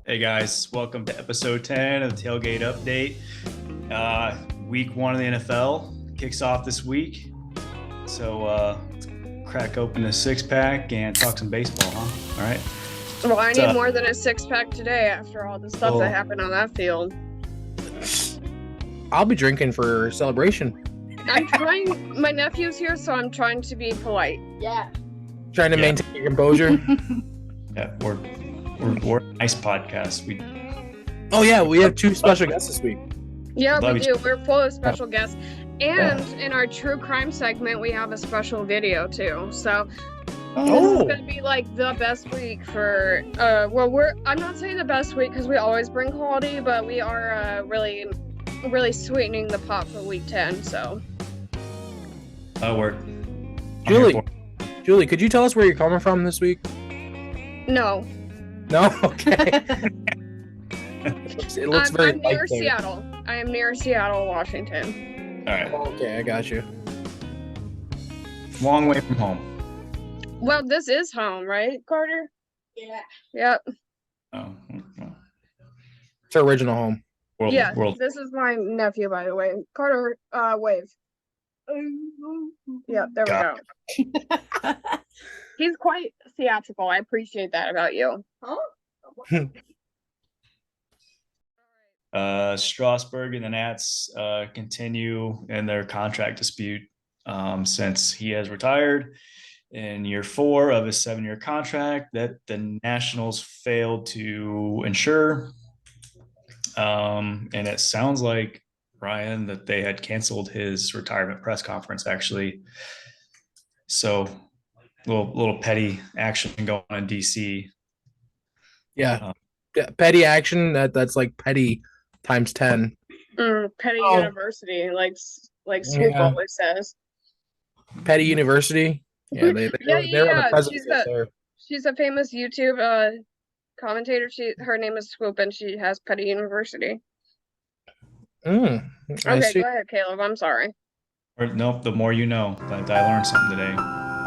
Hey guys, welcome to episode 10 of the Tailgate Update. Week 1 of the NFL kicks off this week. So let's crack open a six-pack and talk some baseball, huh? All right. Well, I need more than a six-pack today after all the stuff that happened on that field. I'll be drinking for celebration. I'm trying. My nephew's here, so I'm trying to be polite. Yeah. Trying to maintain your composure. Yeah, we're a nice podcast. We have two special guests this week. Yeah, Love we each- do. We're full of special guests. And in our true crime segment, we have a special video too. So this is gonna be like the best week for I'm not saying the best week because we always bring quality, but we are really sweetening the pot for week 10. So we're Julie, could you tell us where you're coming from this week? no. No? Okay. It looks very I'm near light there. Seattle. I am near Seattle, Washington. all right. Okay, I got you. Long way from home. Well, this is home, right, Carter? Yeah. Yep. Oh, It's our original home. world. This is my nephew, by the way. Carter, wave. Yep, there we go. He's quite theatrical. I appreciate that about you. Strasburg and the Nats continue in their contract dispute since he has retired in year 4 of his 7-year contract that the Nationals failed to insure. And it sounds like, Ryan, that they had canceled his retirement press conference, actually. So little petty action going on in DC. Yeah. Petty action, that's like petty times 10. Petty University, like Swoop always says. Petty University. Yeah, they're on the presidency there. She's a famous YouTube commentator. Her name is Swoop, and she has Petty University. Okay, go ahead, Caleb. I'm sorry. Nope, the more you know. But I learned something today.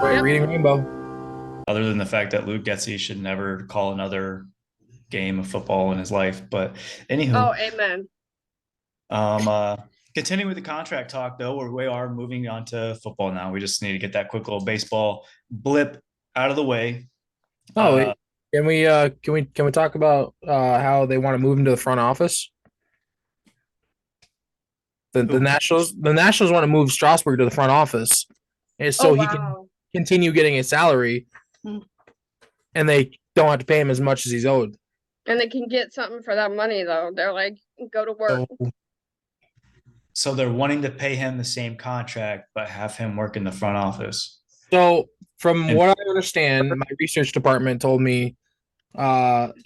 Reading Rainbow. Other than the fact that Luke Getsy should never call another game of football in his life. But anywho. Oh, amen. Continuing with the contract talk, though, we are moving on to football now. We just need to get that quick little baseball blip out of the way. Can we talk about how they want to move into the front office? The Nationals want to move Strasburg to the front office, and so he can continue getting a salary, and they don't have to pay him as much as he's owed. And they can get something for that money, though. They're like, go to work. So they're wanting to pay him the same contract, but have him work in the front office. So from what I understand, my research department told me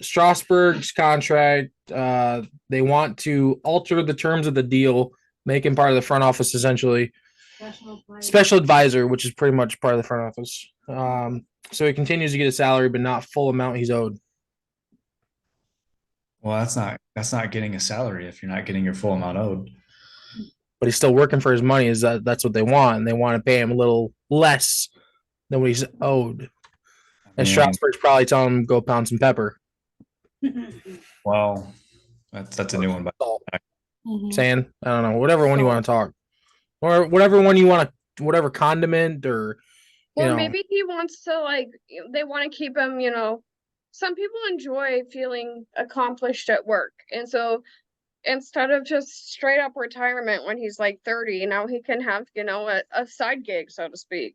Strasburg's contract, they want to alter the terms of the deal, make him part of the front office, essentially. Special advisor, which is pretty much part of the front office. So he continues to get a salary, but not full amount he's owed. Well, that's not getting a salary if you're not getting your full amount owed. But he's still working for his money. That's what they want, and they want to pay him a little less than what he's owed. And Strasburg's probably telling him go pound some pepper. Well, that's a new one. Saying, I don't know, whatever one you want to talk, or whatever one you want to, whatever condiment or. Maybe he wants to they want to keep him. Some people enjoy feeling accomplished at work, and so instead of just straight up retirement when he's like 30, now he can have a side gig, so to speak.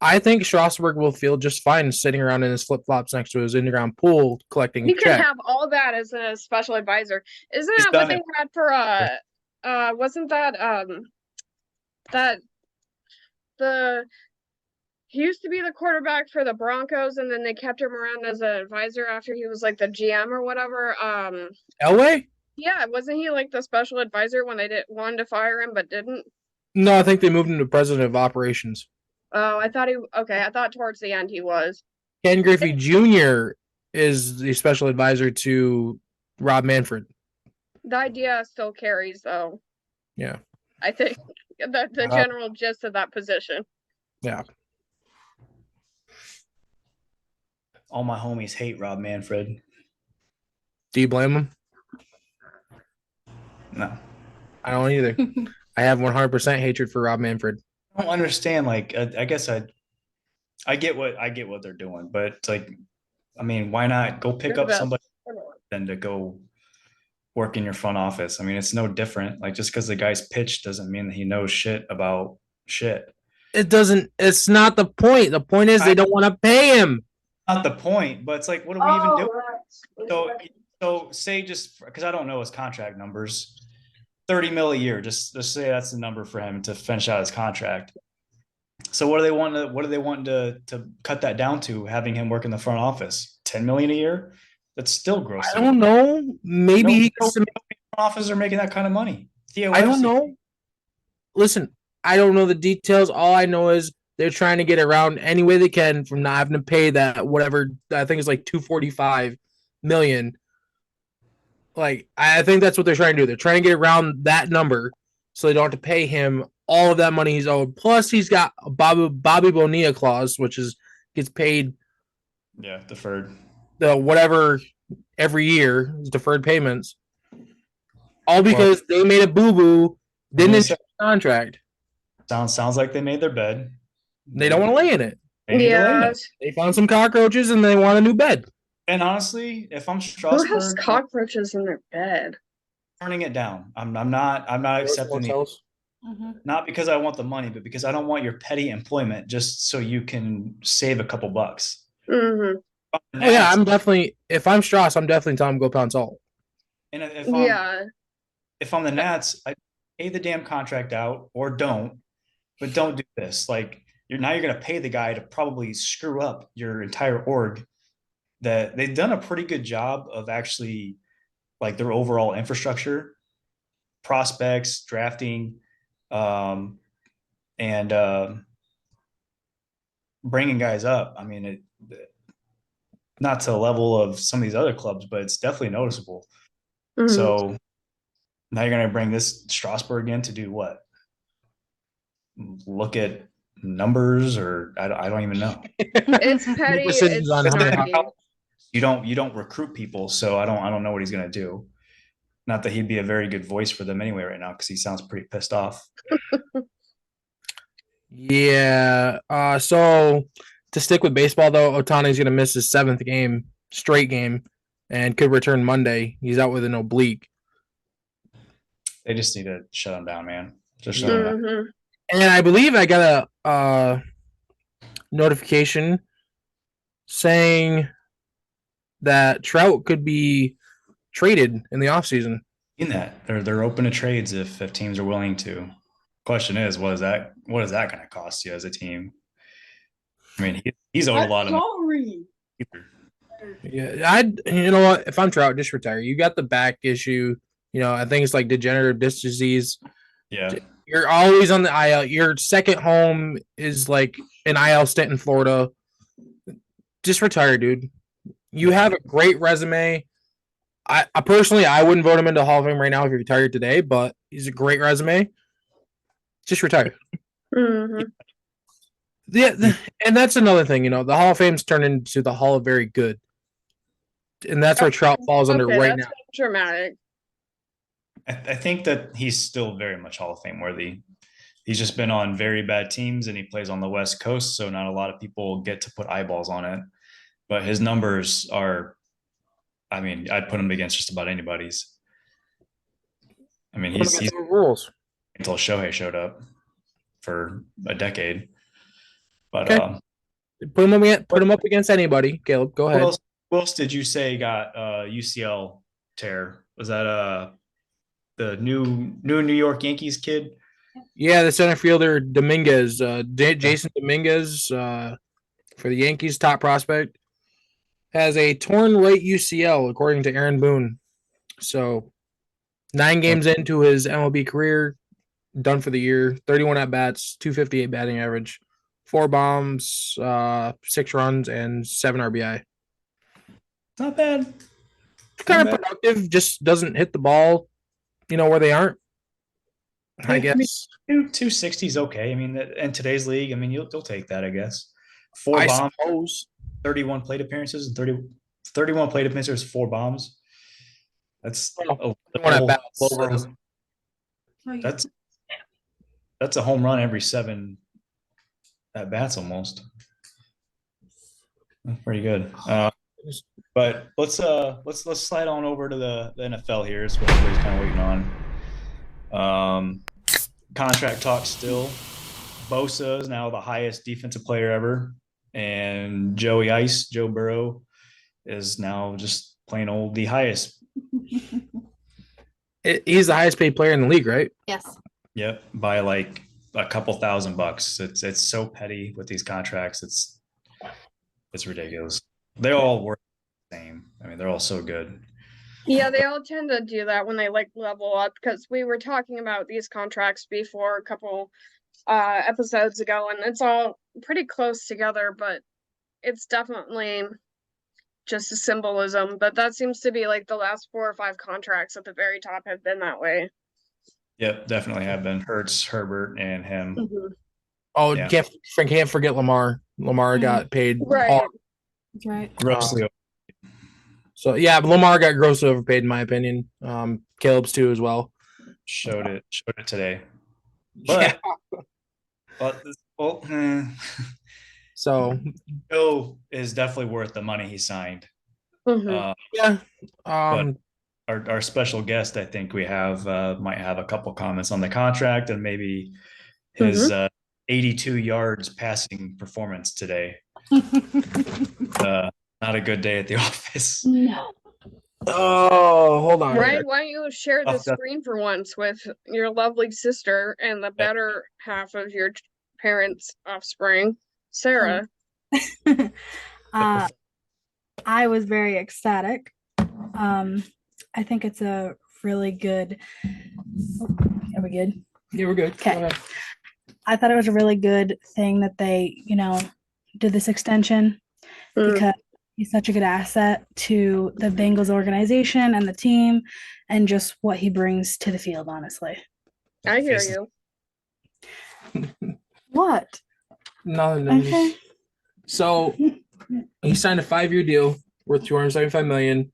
I think Strasburg will feel just fine sitting around in his flip-flops next to his in-ground pool collecting He checks. can have all that as a special advisor. Isn't that what they had for wasn't that he used to be the quarterback for the Broncos, and then they kept him around as an advisor after he was like the GM or whatever. Elway? Yeah, wasn't he like the special advisor when they wanted to fire him but didn't? No, I think they moved him to president of operations. Oh, I thought towards the end he was. Ken Griffey Jr. is the special advisor to Rob Manfred. The idea still carries, though. Yeah. I think the general gist of that position. Yeah. All my homies hate Rob Manfred. Do you blame him? No, I don't either. I have 100% hatred for Rob Manfred. I don't understand. Like, I guess I get what they're doing, but it's like, I mean, why not go pick You're up the best. somebody than to go work in your front office? I mean, it's no different. Like, just because the guy's pitched doesn't mean that he knows shit about shit. It doesn't. It's not the point. The point is they don't want to pay him. Not the point, but it's like, what do we even do? So say, just because I don't know his contract numbers, 30 mil a year. Just say that's the number for him to finish out his contract. So what do they want to cut that down to? Having him work in the front office, 10 million a year. That's still gross. I don't know. Maybe he gets front offices are making that kind of money. I don't know. Listen, I don't know the details. All I know is they're trying to get around any way they can from not having to pay that whatever. I think it's like 245 million. Like, I think that's what they're trying to do. They're trying to get around that number so they don't have to pay him all of that money he's owed. Plus, he's got a Bobby Bonilla clause, which is gets paid deferred the whatever every year, deferred payments. All because they made a boo-boo, didn't issue a contract. Sounds like they made their bed. They don't want to lay in it. Yeah. They found some cockroaches and they want a new bed. And honestly, if I'm Strasburg, who has cockroaches in their bed? Turning it down. I'm not accepting the, not because I want the money, but because I don't want your petty employment just so you can save a couple bucks. Mm-hmm. Oh, yeah, I'm definitely, if I'm Strauss, I'm definitely telling him go pound salt. And if I'm the Nats, I pay the damn contract out or don't, but don't do this. Like, you're going to pay the guy to probably screw up your entire org. That they've done a pretty good job of actually, like, their overall infrastructure, prospects, drafting, and bringing guys up. I mean, not to the level of some of these other clubs, but it's definitely noticeable. Mm-hmm. So now you're going to bring this Strasburg in to do what? Look at numbers, or I don't even know. It's petty. It's you don't recruit people, so I don't know what he's going to do. Not that he'd be a very good voice for them anyway right now, because he sounds pretty pissed off. Yeah. So to stick with baseball, though, Ohtani's going to miss his 7th straight game, and could return Monday. He's out with an oblique. They just need to shut him down, man. Just shut him down. And I believe I got a notification saying that Trout could be traded in the offseason. In that they're open to trades if teams are willing to. Question is, what is that going to cost you as a team? I mean, he's owed a lot of money. Yeah, you know what? If I'm Trout, just retire. You got the back issue. You know, I think it's like degenerative disc disease. Yeah. You're always on the IL. Your second home is like an IL stint in Florida. Just retire, dude. You have a great resume. I personally, I wouldn't vote him into Hall of Fame right now if he retired today, but he's a great resume. Just retire. Mm-hmm. Yeah, and that's another thing. You know, the Hall of Fame's turned into the Hall of Very Good, and that's where Trout falls under right now. Dramatic. I think that he's still very much Hall of Fame worthy. He's just been on very bad teams, and he plays on the West Coast, so not a lot of people get to put eyeballs on it. But his numbers are, I mean, I'd put him against just about anybody's. I mean, he's rules until Shohei showed up for a decade. But okay. Put him up against anybody. Caleb, go ahead. Who else did you say got UCL tear? Was that the new New York Yankees kid? Yeah, the center fielder Dominguez, Jason Dominguez, for the Yankees, top prospect, has a torn right UCL according to Aaron Boone. So 9 games into his MLB career, done for the year. 31 at bats, 258 batting average, 4 bombs, 6 runs, and 7 RBI. Not bad. Kind of productive. Just doesn't hit the ball, where they aren't. I guess 260 is okay. I mean, in today's league, I mean, you'll take that, I guess. 4 bombs, 31 plate appearances, and 31 plate appearances, 4 bombs. That's Well, a one at bats, over. so- That's a home run every 7 at bats almost. That's pretty good. But let's slide on over to the NFL here. Is what everybody's kind of waiting on. Contract talk still. Bosa is now the highest defensive player ever, and Joe Burrow, is now just plain old the highest. He's the highest paid player in the league, right? Yes. Yep, by like a couple $1,000. It's so petty with these contracts. It's ridiculous. They all work the same. I mean, they're all so good. Yeah, they all tend to do that when they like level up, because we were talking about these contracts before a couple episodes ago, and it's all pretty close together, but it's definitely just a symbolism. But that seems to be like the last 4 or 5 contracts at the very top have been that way. Yep, definitely have been. Hurts, Herbert, and him. Oh, Yeah. can't forget Lamar. Lamar got paid Right. hard. That's right. Grossly. So yeah, but Lamar got grossly overpaid in my opinion. Caleb's too as well. Showed it today. But So Joe is definitely worth the money he signed. Mhm. yeah. But our special guest, I think we have might have a couple comments on the contract and maybe his 82 yards passing performance today. Not a good day at the office. No. Oh, hold on. Right? Why don't you share the screen for once with your lovely sister and the better half of your parents' offspring, Sarah? I was very ecstatic. I think it's a really good. Are we good? Yeah, we're good. Okay. I thought it was a really good thing that they, did this extension because he's such a good asset to the Bengals organization and the team and just what he brings to the field, honestly. I hear you. What? Nothing. Okay. So he signed a 5-year deal worth $275 million.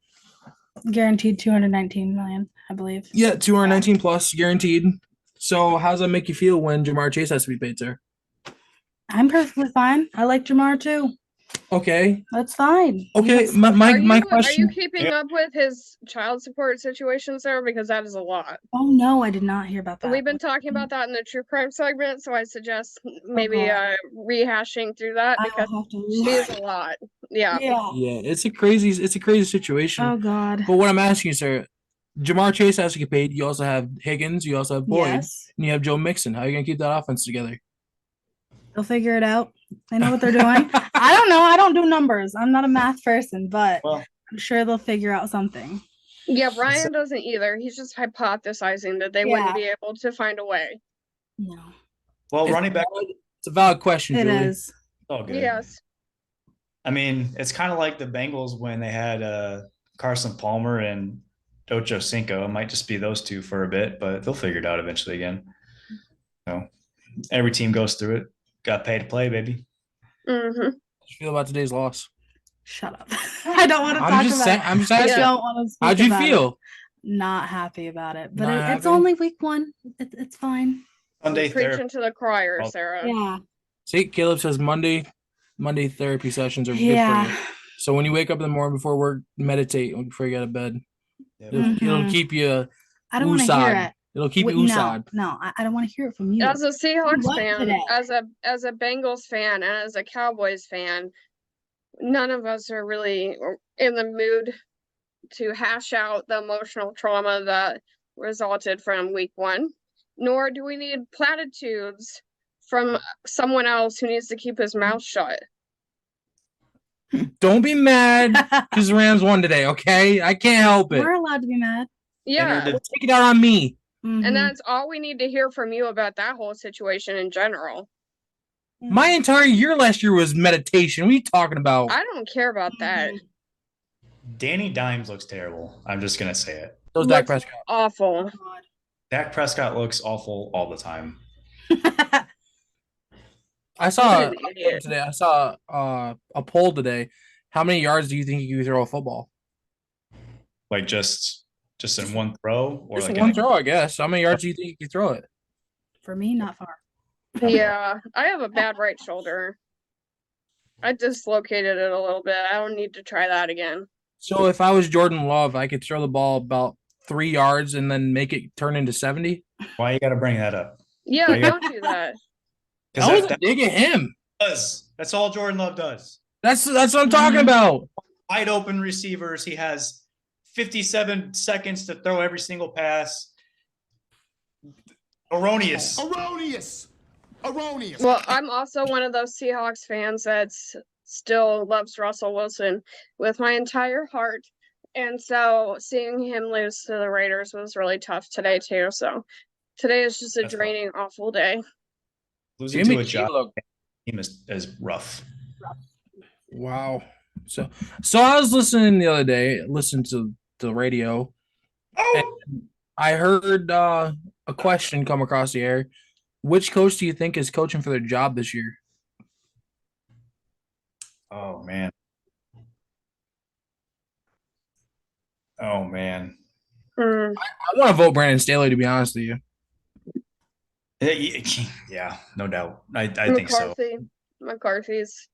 Guaranteed 219 million, I believe. Yeah, 219 plus guaranteed. So how does that make you feel when Jamar Chase has to be paid, sir? I'm perfectly fine. I like Jamar too. Okay. That's fine. Okay. Yes. My question. Are you keeping up with his child support situation, Sarah? Because that is a lot. Oh no, I did not hear about that. We've been talking about that in the true crime segment, so I suggest maybe God. rehashing through that because she's a lot. Yeah. Yeah. Yeah, it's a crazy situation. Oh God. But what I'm asking you, sir, Jamar Chase has to get paid. You also have Higgins. You also have Boyd. Yes. And you have Joe Mixon. How are you gonna keep that offense together? They'll figure it out. They know what they're doing. I don't know. I don't do numbers. I'm not a math person, but I'm sure they'll figure out something. Yeah, Brian doesn't either. He's just hypothesizing that they wouldn't be able to find a way. No. Well, running back. It's a valid question, It Julie. is. Oh, good. Yes. I mean, it's kind of like the Bengals when they had Carson Palmer and Ocho Cinco. It might just be those two for a bit, but they'll figure it out eventually again. Every team goes through it. Got paid to play, baby. Mm-hmm. How do you feel about today's loss? Shut up. I don't want to talk about it. I'm just asking. I don't want to speak How'd you about feel? it. Not happy about it, but Not it's happy? only week 1. It's fine. Sunday Preaching therapy. to the choir, Sarah. Yeah. See, Caleb says Monday therapy sessions are good Yeah. for you. So when you wake up in the morning before work, meditate before you go to bed. Yep. It'll keep you. I don't want to hear it. It'll keep Wait, you no, usad. no, I don't want to hear it from you. As a Seahawks What fan, today? as a Bengals fan, and as a Cowboys fan, none of us are really in the mood to hash out the emotional trauma that resulted from week 1, nor do we need platitudes from someone else who needs to keep his mouth shut. Don't be mad because the Rams won today, okay? I can't help it. We're allowed to be mad. Yeah, Take it out on me. Mhm. and that's all we need to hear from you about that whole situation in general. My entire year last year was meditation. What are you talking about? I don't care about that. Danny Dimes looks terrible. I'm just gonna say it. So Dak Looks Prescott. awful. Dak Prescott looks awful all the time. I saw What an idiot. today. I saw a poll today. How many yards do you think you can throw a football? Like just just in one throw, or Just like one throw, I guess. How many yards do you think you can throw it? For me, not far. Yeah, I have a bad right shoulder. I dislocated it a little bit. I don't need to try that again. So if I was Jordan Love, I could throw the ball about 3 yards and then make it turn into 70. Why you got to bring that up? Yeah, don't do that. I wasn't digging him. That's all Jordan Love does. That's what I'm talking about. Wide open receivers. He has 57 seconds to throw every single pass. Erroneous. Well, I'm also one of those Seahawks fans that still loves Russell Wilson with my entire heart. And so seeing him lose to the Raiders was really tough today too. So today is just a draining, awful day. Losing to a job team is rough. Wow. So I was listening the other day, listened to the radio. And I heard a question come across the air. Which coach do you think is coaching for their job this year? Oh man. Oh man. Mm. I want to vote Brandon Staley, to be honest with you. Yeah, no doubt. I think so. McCarthy's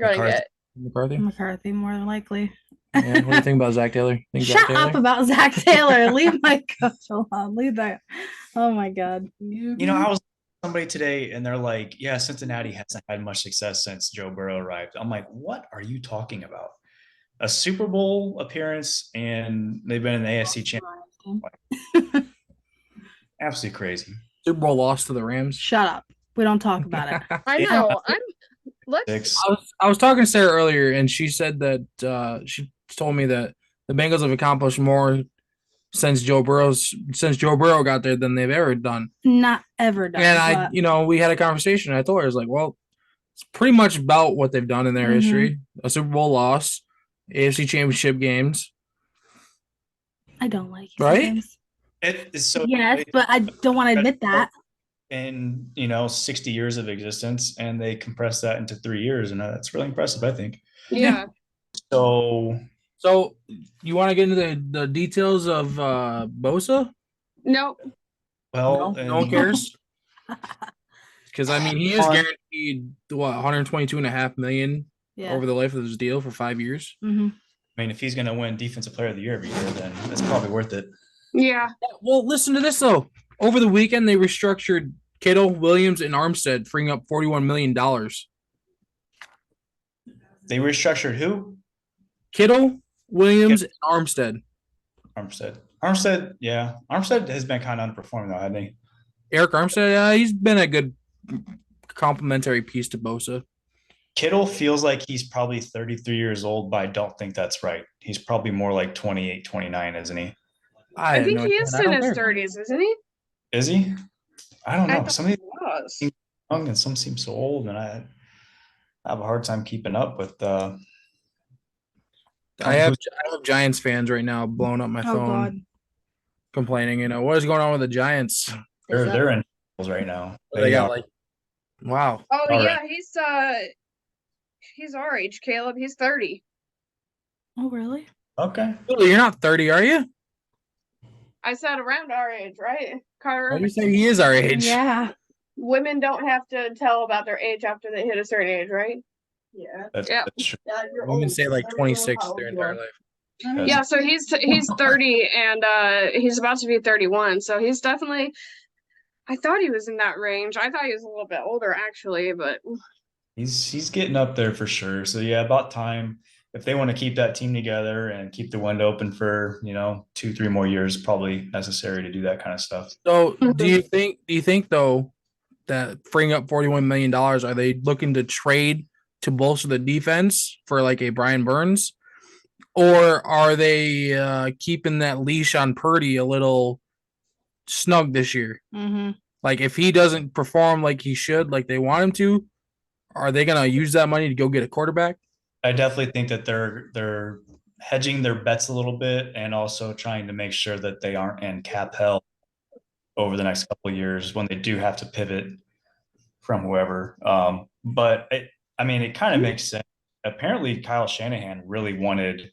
gonna get McCarthy, more than likely. Yeah, what do you think about Zach Taylor? Shut up about Zach Taylor. Leave my coach alone. Leave that. Oh my God. I was somebody today and they're like, yeah, Cincinnati hasn't had much success since Joe Burrow arrived. I'm like, what are you talking about? A Super Bowl appearance and they've been in the AFC Championship. Absolutely crazy. Super Bowl loss to the Rams. Shut up. We don't talk about it. I know. I was talking to Sarah earlier and she said that she told me that the Bengals have accomplished more since Joe Burrow got there than they've ever done. Not ever done. And we had a conversation. I told her, I was like, well, it's pretty much about what they've done in their history. A Super Bowl loss, AFC Championship games. I don't like it. Right? Sometimes. It is so yes, but I don't want to admit that. In 60 years of existence, and they compressed that into 3 years, and that's really impressive, I think. Yeah. So you want to get into the details of Bosa? No. Well, no one cares. Because he is guaranteed $122.5 million over the life of his deal for 5 years. Mm-hmm. If he's going to win Defensive Player of the Year every year, then that's probably worth it. Yeah. Well, listen to this though. Over the weekend, they restructured Kittle, Williams, and Armstead, freeing up $41 million. They restructured who? Kittle, Williams, and Armstead. Armstead, yeah. Armstead has been kind of underperforming, though, hasn't he? Eric Armstead, he's been a good complementary piece to Bosa. Kittle feels like he's probably 33 years old, but I don't think that's right. He's probably more like 28, 29, isn't he? I think he is in his 30s, isn't he? Is he? I don't know. Some of these seem young and some seem so old, and I have a hard time keeping up with. I have Giants fans right now blowing up my phone, complaining. What is going on with the Giants? They're in right now. They got wow. Oh yeah, he's our age, Caleb. He's 30. Oh really? Okay. You're not 30, are you? I said around our age, right, Carter? You say he is our age. Yeah. Women don't have to tell about their age after they hit a certain age, right? Yeah. That's true. Women say 26 their entire life. Yeah, so he's 30 and he's about to be 31. So he's definitely, I thought he was in that range. I thought he was a little bit older actually, but he's getting up there for sure. So yeah, about time. If they want to keep that team together and keep the window open for 2-3 more years, probably necessary to do that kind of stuff. So do you think though that freeing up $41 million, are they looking to trade to bolster the defense for like a Brian Burns, or are they keeping that leash on Purdy a little snug this year? Mm-hmm. Like if he doesn't perform like he should, like they want him to, are they gonna use that money to go get a quarterback? I definitely think that they're hedging their bets a little bit and also trying to make sure that they aren't in cap hell over the next couple of years when they do have to pivot from whoever. But it kind of makes sense. Apparently Kyle Shanahan really wanted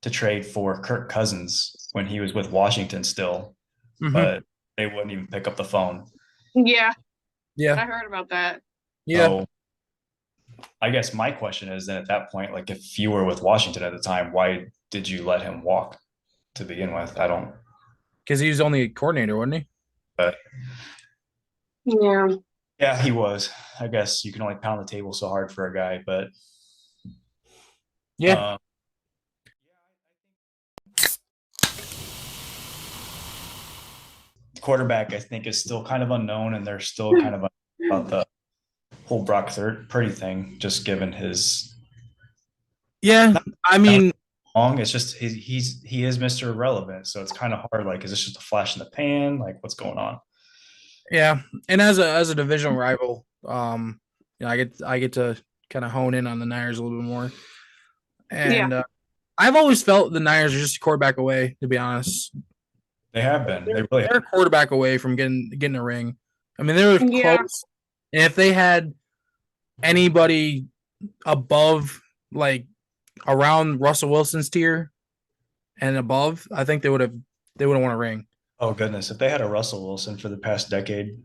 to trade for Kirk Cousins when he was with Washington still, Mhm. but they wouldn't even pick up the phone. Yeah, I Yeah. heard about that. Yeah. So I guess my question is then at that point, like if you were with Washington at the time, why did you let him walk to begin with? I don't. Because he was only a coordinator, wasn't he? But Yeah. yeah, he was. I guess you can only pound the table so hard for a guy, but Yeah. quarterback I think is still kind of unknown, and they're still kind of about the whole Brock Purdy thing, just given his Yeah. I mean, long. It's just he is Mr. Irrelevant, so it's kind of hard. Like, is this just a flash in the pan? Like, what's going on? yeah. And as a divisional rival, I get to kind of hone in on the Niners a little bit more. And I've always felt the Niners are just a quarterback away, to be honest. They have been. They really have. They're a quarterback away from getting a ring. I mean, they were close. And if they had anybody above, like around Russell Wilson's tier and above, I think they would have won a ring. Oh goodness, if they had a Russell Wilson for the past decade,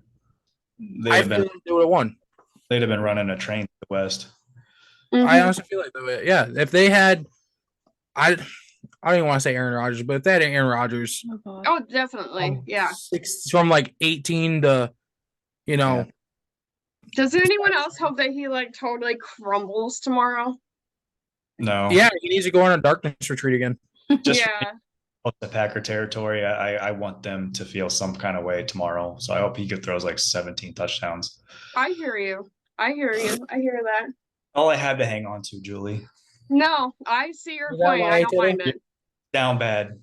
they would have won. They'd have been running a train to the West. Mhm. I honestly feel like that. Yeah, if they had, I don't even want to say Aaron Rodgers, but if they had Aaron Rodgers, Oh, definitely. Yeah. from like 18 to, Yeah. Does anyone else hope that he like totally crumbles tomorrow? No. Yeah, he needs to go on a darkness retreat again. Just Yeah. the Packer territory, I want them to feel some kind of way tomorrow. So I hope he could throws like 17 touchdowns. I hear you. I hear that. All I have to hang on to, Julie. No, I see your Is that point. why I I don't did mind it? it. Down bad.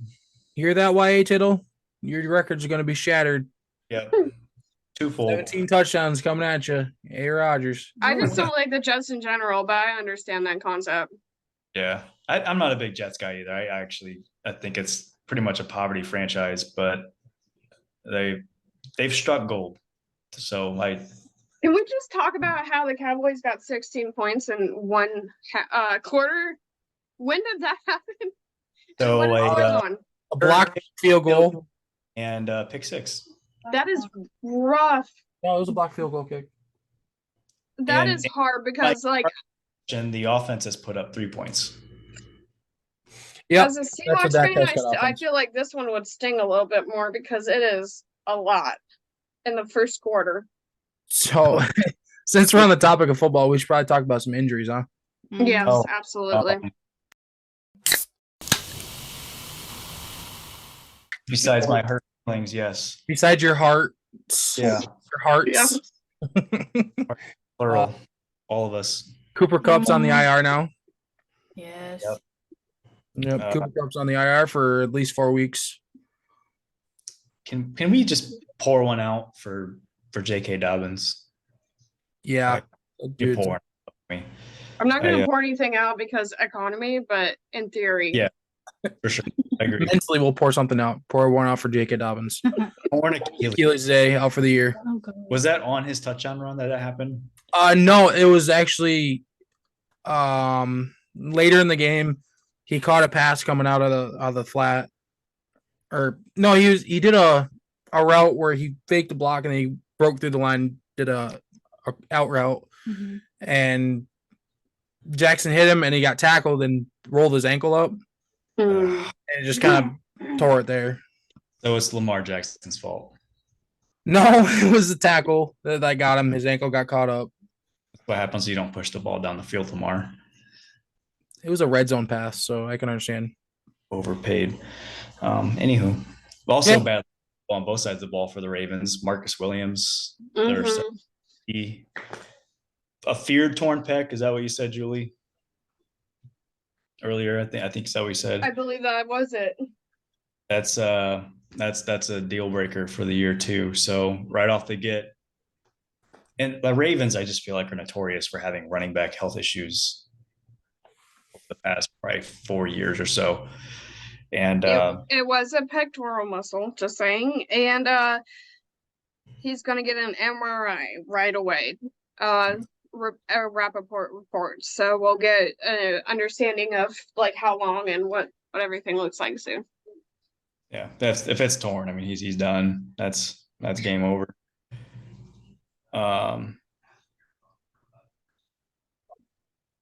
You hear that, YA Tittle? Your records are going to be shattered. Yep. Twofold. 17 touchdowns coming at you. A. Rodgers. I just don't like the Jets in general, but I understand that concept. Yeah. I'm not a big Jets guy either. I think it's pretty much a poverty franchise, but they've struck gold. So Can we just talk about how the Cowboys got 16 points in one quarter? When did that happen? So What is going on? A blocked field goal. And pick six. That is rough. No, it was a blocked field goal kick. That is hard because and the offense has put up 3 points. Yeah, as a Seahawks fan, I feel like this one would sting a little bit more because it is a lot in the first quarter. So, since we're on the topic of football, we should probably talk about some injuries, huh? Yes, absolutely. Besides my hurt feelings, yes. Besides your heart, Yeah. your hearts. Plural. All of us. Cooper Kupp's on the IR now. Yes. Yep. Cooper Kupp's on the IR for at least 4 weeks. Can we just pour one out for J.K. Dobbins? Yeah. You pour me. I'm not going to pour anything out because economy, but in theory. Yeah, for sure. I agree. Mentally, we'll pour something out. Pour one out for J.K. Dobbins. Achilles Day out for the year. Was that on his touchdown run that happened? No, it was actually later in the game. He caught a pass coming out of the flat. Or no, he did a route where he faked the block and then he broke through the line, did a out route, and Jackson hit him and he got tackled and rolled his ankle up, and it just kind of tore it there. So it's Lamar Jackson's fault. No, it was the tackle that got him. His ankle got caught up. What happens if you don't push the ball down the field, Lamar? It was a red zone pass, so I can understand. Overpaid. Anywho, also bad on both sides of the ball for the Ravens. Marcus Williams, a feared torn pec. Is that what you said, Julie? Earlier, I think that's what we said. I believe that was it. That's a deal breaker for the year too. So right off the get, and the Ravens, I just feel like are notorious for having running back health issues the past probably 4 years or so. And it was a pectoral muscle, just saying. And he's going to get an MRI right away. A Rappaport report. So we'll get an understanding of like how long and what what everything looks like soon. Yeah, that's if it's torn. I mean, he's done. That's game over.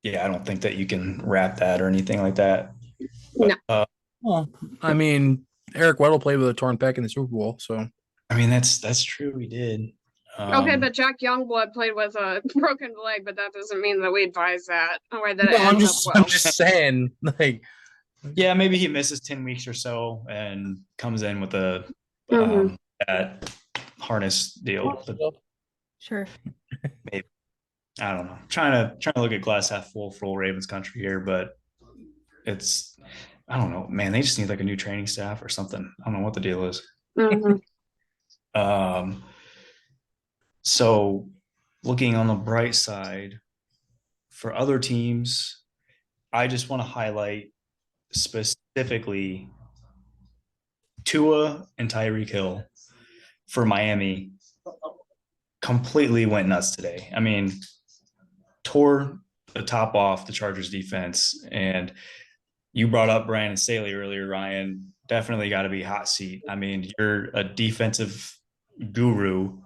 Yeah, I don't think that you can wrap that or anything like that. But, Well, I mean, Eric Weddle played with a torn pec in the Super Bowl, so I mean, that's true. He did. Okay, but Jack Youngblood played with a broken leg, but that doesn't mean that we advise that or that it no, ends up well. I'm just saying, like, yeah, maybe he misses 10 weeks or so and comes in with a that harness deal. Sure. Maybe. I don't know. Trying to look at glass half full for old Ravens country here, but it's I don't know, man. They just need like a new training staff or something. I don't know what the deal is. So looking on the bright side for other teams, I just want to highlight specifically Tua and Tyreek Hill for Miami completely went nuts today. I mean, tore the top off the Chargers defense. And you brought up Brandon Staley earlier, Ryan. Definitely got to be hot seat. I mean, you're a defensive guru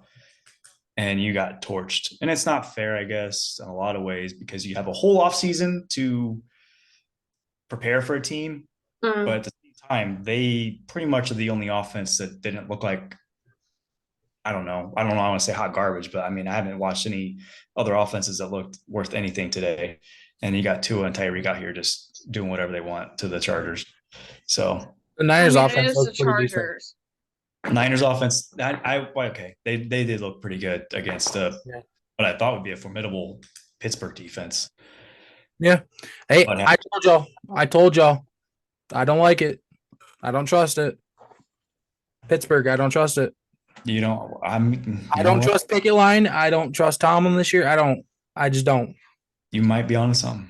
and you got torched. And it's not fair, I guess, in a lot of ways, because you have a whole offseason to prepare for a team. But at the same time, they pretty much are the only offense that didn't look like, I don't know. I want to say hot garbage, but I mean, I haven't watched any other offenses that looked worth anything today. And you got Tua and Tyreek out here just doing whatever they want to the Chargers. So the Niners offense is the Chargers. Niners offense, okay, they did look pretty good against what I thought would be a formidable Pittsburgh defense. Yeah. Hey, I told y'all. I don't like it. I don't trust it. Pittsburgh, I don't trust it. I don't trust Pickett line. I don't trust Tomlin this year. I just don't. You might be onto something.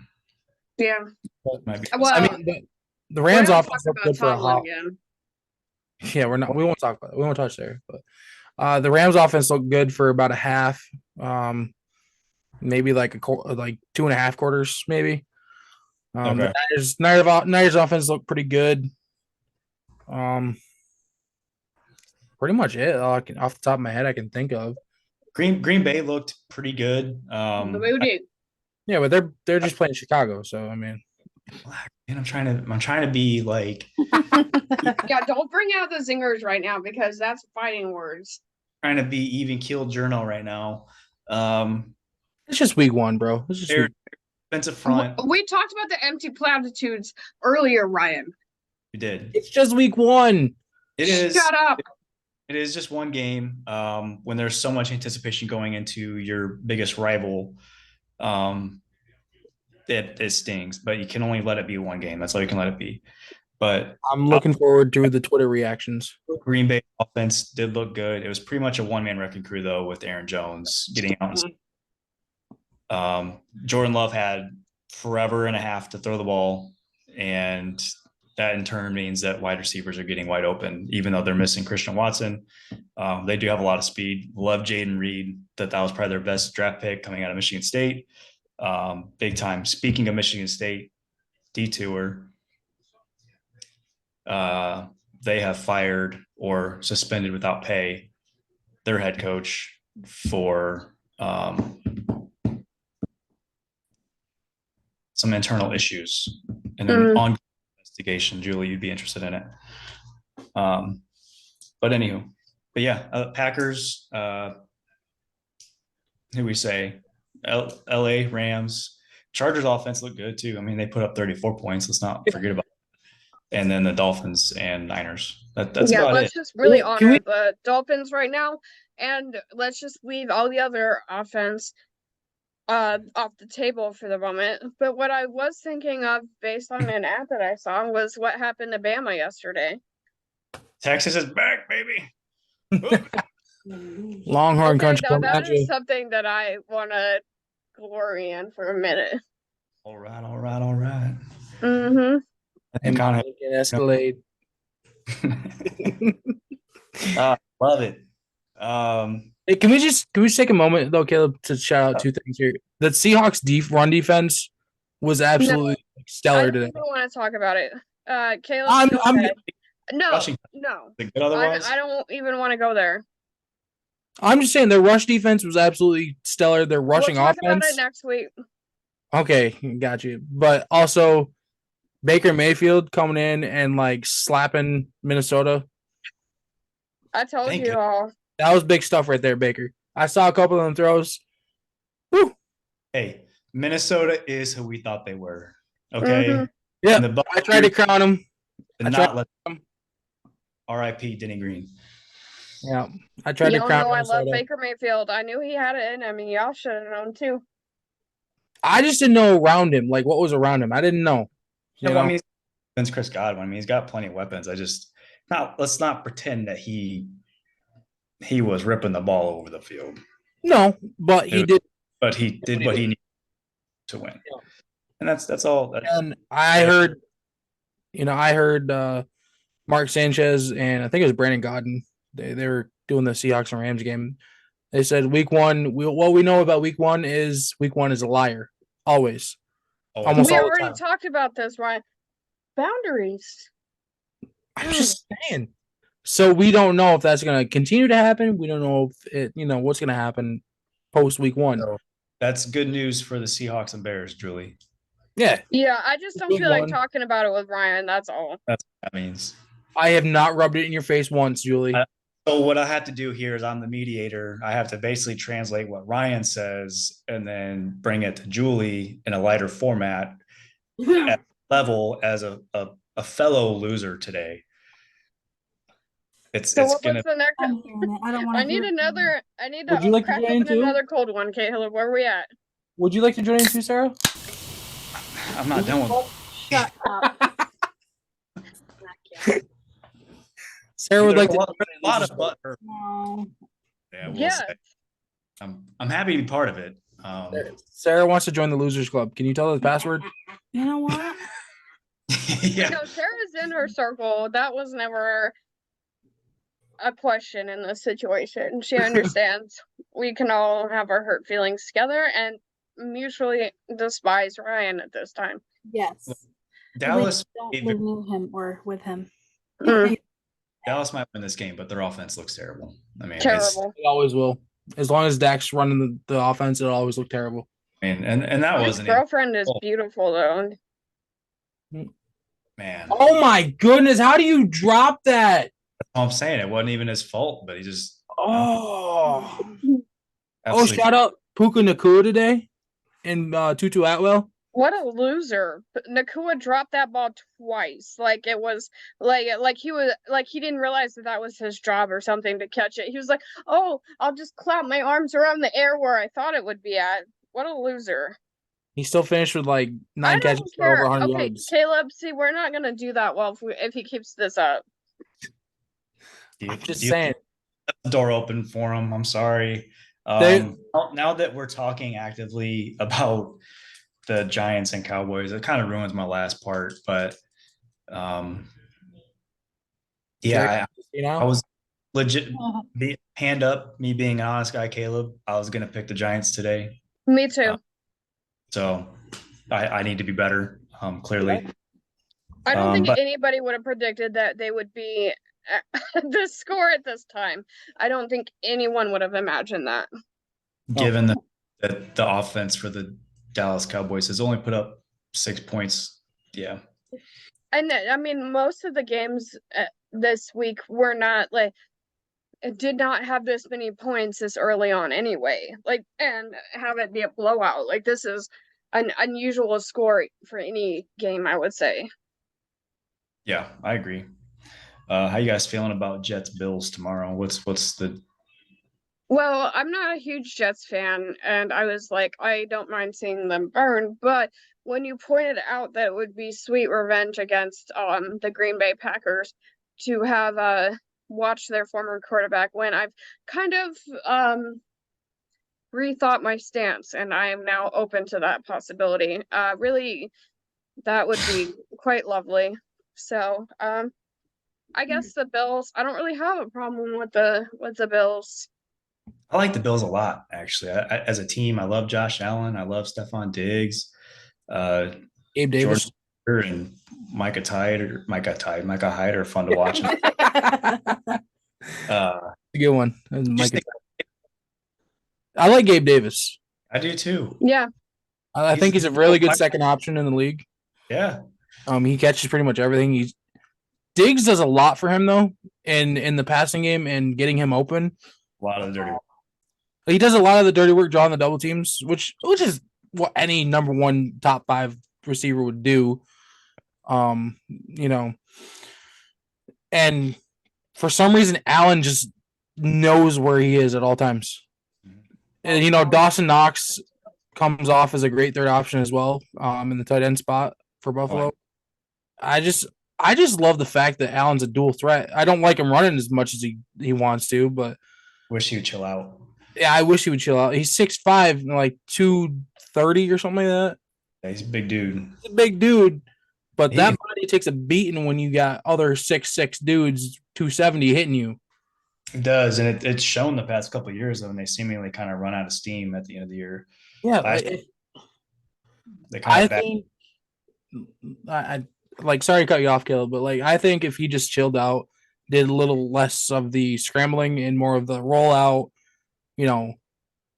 Yeah. Well, I mean, the Rams offense looked good for a hop. Yeah, we won't talk about it. We won't touch there. But the Rams offense looked good for about a half. Maybe like 2.5 quarters, maybe. Okay. The Niners offense looked pretty good. Pretty much it off the top of my head I can think of. Green Bay looked pretty good. Yeah, but they're just playing Chicago, so I mean. And I'm trying to be like. Yeah, don't bring out the zingers right now because that's fighting words. Trying to be even keeled journal right now. It's just week 1, bro. It's just defensive front. We talked about the empty platitudes earlier, Ryan. We did. It's just week 1. It is. Shut up. It is just one game. When there's so much anticipation going into your biggest rival, it stings. But you can only let it be one game. That's all you can let it be. But I'm looking forward to the Twitter reactions. Green Bay offense did look good. It was pretty much a one-man wrecking crew, though, with Aaron Jones getting out. Jordan Love had forever and a half to throw the ball, and that in turn means that wide receivers are getting wide open, even though they're missing Christian Watson. They do have a lot of speed. Love Jaden Reed. That was probably their best draft pick coming out of Michigan State. Big time. Speaking of Michigan State, detour. They have fired or suspended without pay their head coach for some internal issues and an ongoing investigation. Julie, you'd be interested in it. But yeah, Packers, who we say, LA Rams, Chargers offense looked good too. I mean, they put up 34 points. Let's not forget about it. And then the Dolphins and Niners. That's about it. Let's just really honor the Dolphins right now. And let's just leave all the other offense off the table for the moment. But what I was thinking of based on an ad that I saw was what happened to Bama yesterday. Texas is back, baby. Longhorn country. No, that is something that I want to glory in for a minute. All right. Mm-hmm. And Escalade. Love it. Hey, can we just take a moment though, Caleb, to shout out 2 things here? The Seahawks run defense was absolutely stellar today. I don't want to talk about it. Caleb, I'm, go I'm, ahead. No, Rushing no. is it good otherwise? I don't even want to go there. I'm just saying their rush defense was absolutely stellar. Their rushing We'll talk about it offense. next week. Okay, got you. But also Baker Mayfield coming in and like slapping Minnesota. I told Thank you you. all. That was big stuff right there, Baker. I saw a couple of them throws. Woo. Hey, Minnesota is who we thought they were. Okay. Mhm. Yeah, And the I tried to crown him. and I not tried- let R.I.P. Denny Green. Yeah, I tried to Y'all crown know I love Minnesota. Baker Mayfield. I knew he had it in him, and y'all should have known too. I just didn't know around him, like what was around him. I didn't know. You Yeah, know? well, I mean, since Chris Godwin, I mean, he's got plenty of weapons. Let's not pretend that he was ripping the ball over the field, No, but he did. but he did what he needed to win, and that's all. And I heard, I heard Mark Sanchez and I think it was Brandon Godden. They were doing the Seahawks and Rams game. They said week one. What we know about week one is a liar. Always, almost We all the already time. talked about this, Ryan. Boundaries. I'm just saying. So we don't know if that's going to continue to happen. We don't know if it, what's going to happen post week one. So that's good news for the Seahawks and Bears, Julie. Yeah, Yeah, I just don't Week feel like one. talking about it with Ryan. That's all. That's what that means. I have not rubbed it in your face once, Julie. So what I have to do here is I'm the mediator. I have to basically translate what Ryan says and then bring it to Julie in a lighter format at level as a fellow loser today. So it's what gonna was the next? I'm hearing it. I don't want I to need hear another. I need to Would you like to crack join in open too? another cold one, Caleb. Where are we at? Would you like to join in too, Sarah? I'm not done with Shut up. Sarah would like There's to. a lot of butt hurt. No. Yeah, we'll Yes. say. I'm happy to be part of it. Sarah wants to join the Losers Club. Can you tell her the password? You know what? Yeah. No, Sarah's in her circle. That was never a question in this situation. She understands we can all have our hurt feelings together and mutually despise Ryan at this time. Yes. Dallas Don't maybe- live near him or with him. Mm. Dallas might win this game, but their offense looks terrible. I mean, Terrible. It always will. As long as Dak's running the offense, it'll always look terrible. and that His wasn't even, girlfriend is beautiful though. man. Oh my goodness! How do you drop that? That's all I'm saying. It wasn't even his fault, but he just Oh, absolutely. shout out Puka Nakua today and Tutu Atwell. What a loser. Nakua dropped that ball twice. Like it was like he was like he didn't realize that was his job or something to catch it. He was like, "Oh, I'll just clap my arms around the air where I thought it would be at." What a loser. He still finished with like I 9 don't catches for care. over 100 Okay, yards. Caleb, see, we're not going to do that well if he keeps this up. I'm just You- saying. the door open for him. I'm sorry. They- Now that we're talking actively about the Giants and Cowboys, it kind of ruins my last part. But yeah, I was legit. Hand up, me being an honest guy, Caleb. I was gonna pick the Giants today, Me too. so I need to be better. Clearly, I don't think but- anybody would have predicted that they would be the score at this time. I don't think anyone would have imagined that. given that the offense for the Dallas Cowboys has only put up 6 points, yeah. And I mean, most of the games this week were not like it did not have this many points this early on anyway. Like, and have it be a blowout. Like, this is an unusual score for any game, I would say. Yeah, I agree. How you guys feeling about Jets Bills tomorrow? What's the Well, I'm not a huge Jets fan, and I was like, I don't mind seeing them burn, but when you pointed out that it would be sweet revenge against the Green Bay Packers to have watch their former quarterback win, I've kind of rethought my stance, and I am now open to that possibility. Really, that would be quite lovely. So, I guess the Bills. I don't really have a problem with the Bills. I like the Bills a lot, actually. As a team, I love Josh Allen. I love Stephon Diggs. Gabe Davis. and Micah Hyde are fun to watch. A good one. Just think- I like Gabe Davis. I do too. Yeah. I think he's a really good second option in the league. Yeah. He catches pretty much everything. Diggs does a lot for him though in the passing game and getting him open. A lot of the dirty work. He does a lot of the dirty work drawing the double teams, which is what any number one top 5 receiver would do. And for some reason Allen just knows where he is at all times. And Dawson Knox comes off as a great third option as well in the tight end spot for Buffalo. I just love the fact that Allen's a dual threat. I don't like him running as much as he wants to, but wish he would chill out. Yeah, I wish he would chill out. He's 6'5", like 230 or something like that. Yeah, he's a big dude. He's a big dude, but that body takes a beating when you got other 6'6" dudes, 270 hitting you. It does, and it's shown the past couple of years though, when they seemingly kind of run out of steam at the end of the year. Yeah, sorry to cut you off, Caleb, but I think if he just chilled out, did a little less of the scrambling and more of the rollout,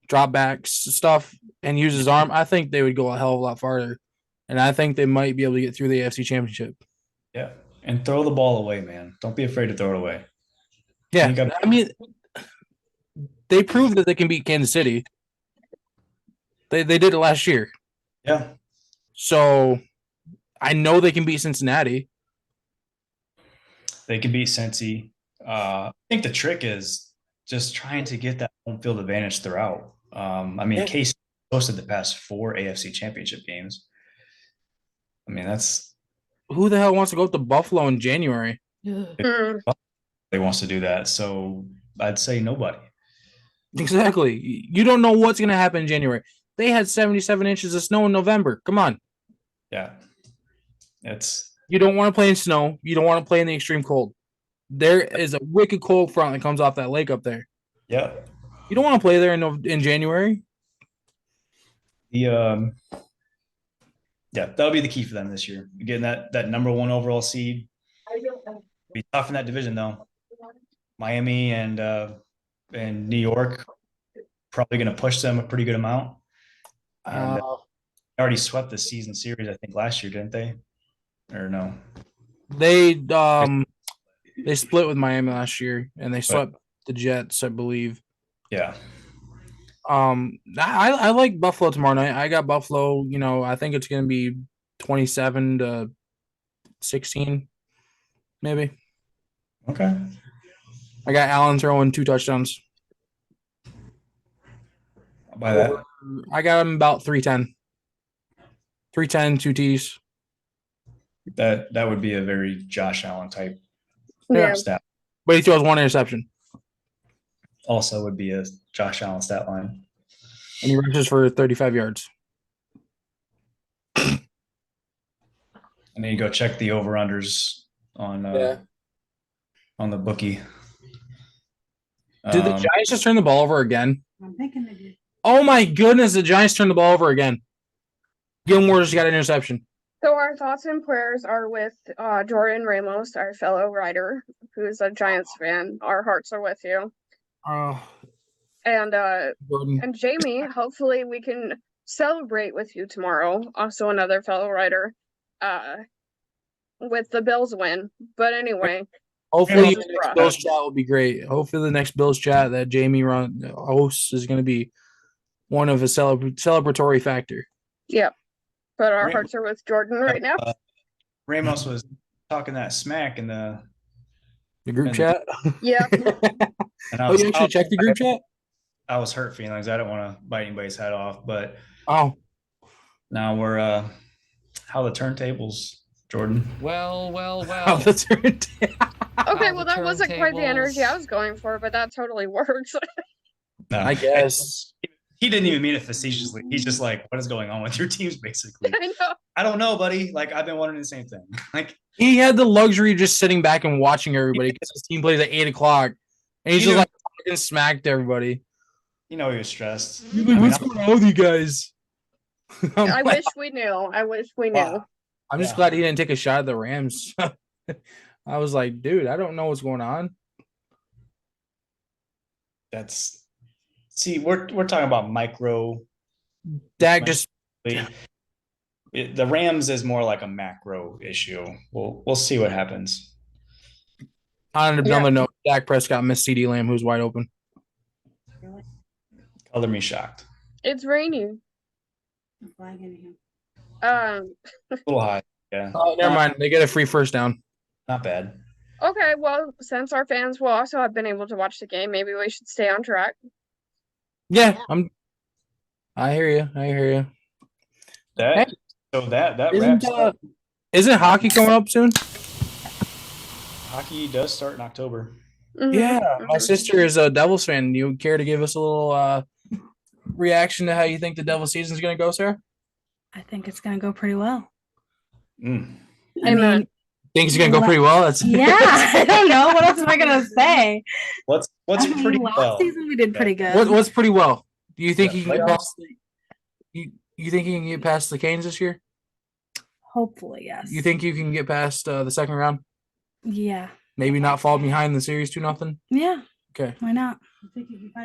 drop backs stuff, and use his arm, I think they would go a hell of a lot farther, and I think they might be able to get through the AFC Championship. Yeah, and throw the ball away, man. Don't be afraid to throw it away. Yeah, I mean, they proved that they can beat Kansas City. They did it last year. Yeah. So I know they can beat Cincinnati. They can beat Cincy. I think the trick is just trying to get that home field advantage throughout. Case hosted the past 4 AFC Championship games. I mean, that's who the hell wants to go up to Buffalo in January? They wants to do that, so I'd say nobody. Exactly. You don't know what's going to happen in January. They had 77 inches of snow in November. Come on. Yeah. You don't want to play in snow. You don't want to play in the extreme cold. There is a wicked cold front that comes off that lake up there. Yeah. You don't want to play there in January. That'll be the key for them this year. Getting that number 1 overall seed. Be tough in that division though. Miami and New York probably going to push them a pretty good amount. And they already swept the season series, I think, last year, didn't they? Or no? They split with Miami last year, and they swept the Jets, I believe. Yeah. I like Buffalo tomorrow night. I got Buffalo. I think it's going to be 27-16, maybe. Okay. I got Allen throwing 2 touchdowns. I'll buy that. I got him about 310. 310, 2 T's. That would be a very Josh Allen type stat. But he throws 1 interception. Also would be a Josh Allen stat line. And he rushes for 35 yards. And then you go check the over-unders on the bookie. Did the Giants just turn the ball over again? I'm thinking they did. Oh my goodness, the Giants turned the ball over again. Gilmore just got an interception. So our thoughts and prayers are with Jordan Ramos, our fellow writer, who's a Giants fan. Our hearts are with you. And Jamie, hopefully we can celebrate with you tomorrow. Also another fellow writer, with the Bills win. But anyway. Hopefully the next Bills chat will be great. Hopefully the next Bills chat that Jamie hosts is going to be one of a celebratory factor. Yeah. But our hearts are with Jordan right now. Ramos was talking that smack in the group chat. Yeah. And you actually checked the group chat? I was hurt feelings. I don't want to bite anybody's head off, but now we're how the turntables, Jordan. Well. How the turntables. Okay, well that wasn't quite the energy I was going for, but that totally works. No, I guess. He didn't even mean it facetiously. He's just like, what is going on with your teams, basically? I know. I don't know, buddy. I've been wondering the same thing. He had the luxury of just sitting back and watching everybody because his team plays at 8:00. And he's just fucking smacked everybody. He was stressed. What's going on with you guys? I wish we knew. I'm just glad he didn't take a shot at the Rams. I was like, dude, I don't know what's going on. We're talking about micro. Dak just The Rams is more like a macro issue. We'll see what happens. on another note, Dak Prescott missed CD Lamb, who's wide open. Color me shocked. It's raining. A little high. Yeah. Oh, never mind. They get a free first down. Not bad. Okay, well, since our fans will also have been able to watch the game, maybe we should stay on track. Yeah, I hear you. That wraps Isn't, up. isn't hockey coming up soon? Hockey does start in October. Yeah, my sister is a Devils fan. You care to give us a little reaction to how you think the Devils season is going to go, Sarah? I think it's going to go pretty well. Mm. I mean, think it's going to go pretty well. That's yeah. I don't know. What else am I going to say? What's pretty last well? season we did pretty good. What's pretty well? Do you think he can get playoffs? past? You think he can get past the Canes this year? Hopefully, yes. You think you can get past the second round? Yeah. Maybe not fall behind the series 2-0. Yeah. Okay. Why not?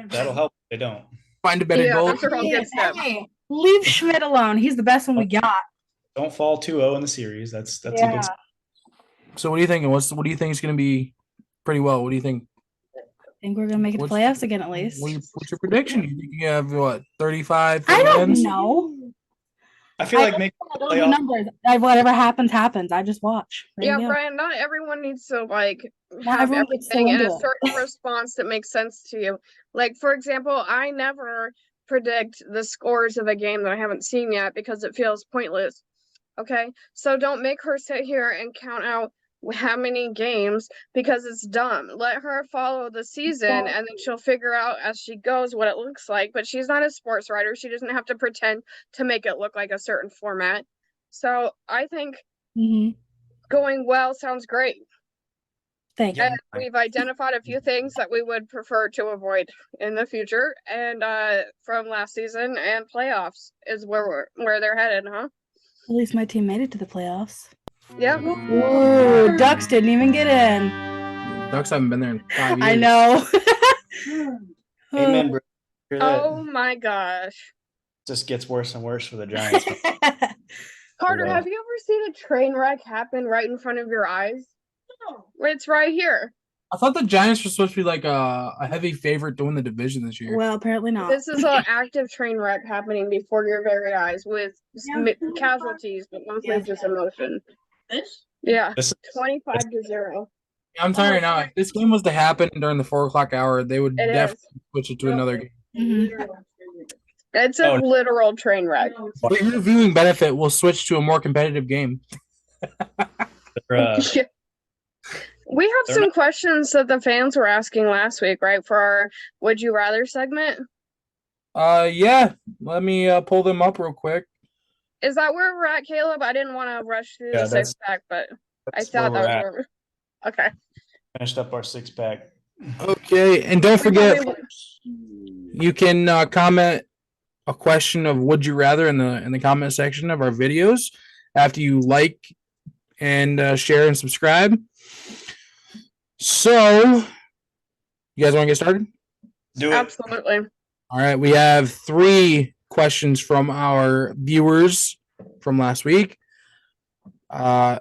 That'll help. They don't. Find a better goal. Those are all good steps. Hey, leave Schmidt alone. He's the best one we got. Don't fall 2-0 in the series. That's a Yeah. good. So what are you thinking? What do you think is going to be pretty well? What do you think? I think we're gonna make it to playoffs again at least. What's your prediction? You think you have what 35? I don't wins? know. I feel like making I don't know the numbers. Whatever happens, happens. I just watch. There Yeah, you go. Brian, not everyone needs to like Not have everyone gets so everything in a into it. certain response that makes sense to you. Like, for example, I never predict the scores of a game that I haven't seen yet because it feels pointless. Okay, so don't make her sit here and count out how many games because it's dumb. Let her follow the season and then she'll figure out as she goes what it looks like. But she's not a sports writer. She doesn't have to pretend to make it look like a certain format. So I think going well sounds great. Thank you. And we've identified a few things that we would prefer to avoid in the future. And from last season and playoffs is where they're headed, huh? At least my team made it to the playoffs. Yeah. Ooh, Ducks didn't even get in. Ducks haven't been there in 5 years. I know. Amen, bro. Oh my gosh. Just gets worse and worse for the Giants. Carter, Yeah. have you ever seen a train wreck happen right in front of your eyes? No. It's right here. I thought the Giants were supposed to be like a heavy favorite to win the division this year. Well, apparently not. This is an active train wreck happening before your very eyes with casualties, but mostly just emotion. Yeah, This- 25-0. I'm telling you now, if this game was to happen during the 4:00 hour, they would It definitely switch it to another game. It's a literal train wreck. For your viewing benefit, we'll switch to a more competitive game. We have They're some questions that the fans were asking last week, right? For our Would You Rather segment. Yeah. Let me pull them up real quick. Is that where we're at, Caleb? I didn't want to rush through the that's- 6-pack, but I That's thought where that was we're at. where we're... Okay. Finished up our 6-pack. Okay, and don't We forget, probably- you can comment a question of would you rather in the comment section of our videos after you like and share and subscribe. So, you guys want to get started? Do it. Absolutely. All right, we have 3 questions from our viewers from last week. At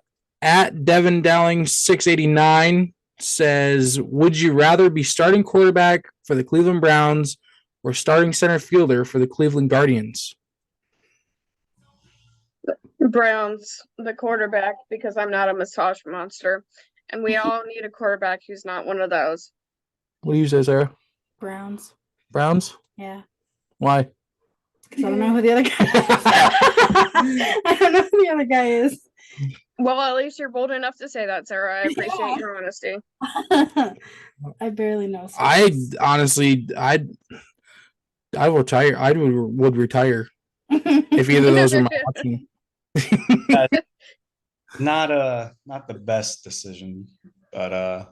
Devin Dowling 689 says, would you rather be starting quarterback for the Cleveland Browns or starting center fielder for the Cleveland Guardians? Browns, the quarterback, because I'm not a massage monster. And we all need a quarterback who's not one of those. What do you say, Sarah? Browns. Browns? Yeah. Why? Because I don't know who the other guy is. I don't know who the other guy is. Well, at least you're bold enough to say that, Sarah. I appreciate your honesty. I barely know. I honestly, I would retire. I would retire if either of those were my option. Not the best decision, but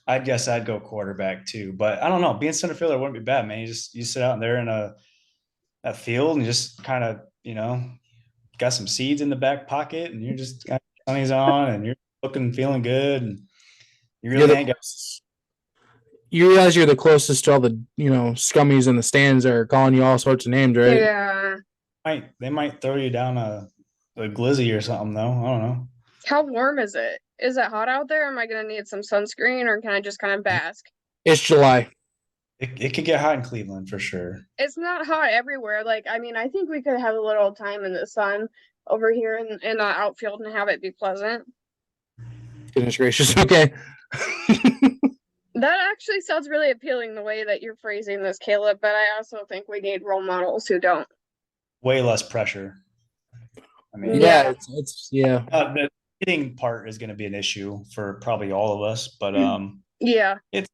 I guess I'd go quarterback too. But I don't know. Being center fielder wouldn't be bad, man. You sit out there in that field and just kind of, got some seeds in the back pocket, and you're just got sunnies on, and you're feeling good, and you really ain't got. You realize you're the closest to all the scummies in the stands that are calling you all sorts of names, right? Yeah. They might throw you down a glizzy or something, though. I don't know. How warm is it? Is it hot out there? Am I gonna need some sunscreen, or can I just kind of bask? It's July. It could get hot in Cleveland for sure. It's not hot everywhere. Like, I mean, I think we could have a little time in the sun over here in the outfield and have it be pleasant. Goodness gracious. Okay. That actually sounds really appealing the way that you're phrasing this, Caleb, but I also think we need role models who don't. Way less pressure. I mean, Yeah, it's the hitting part is going to be an issue for probably all of us, but yeah, it's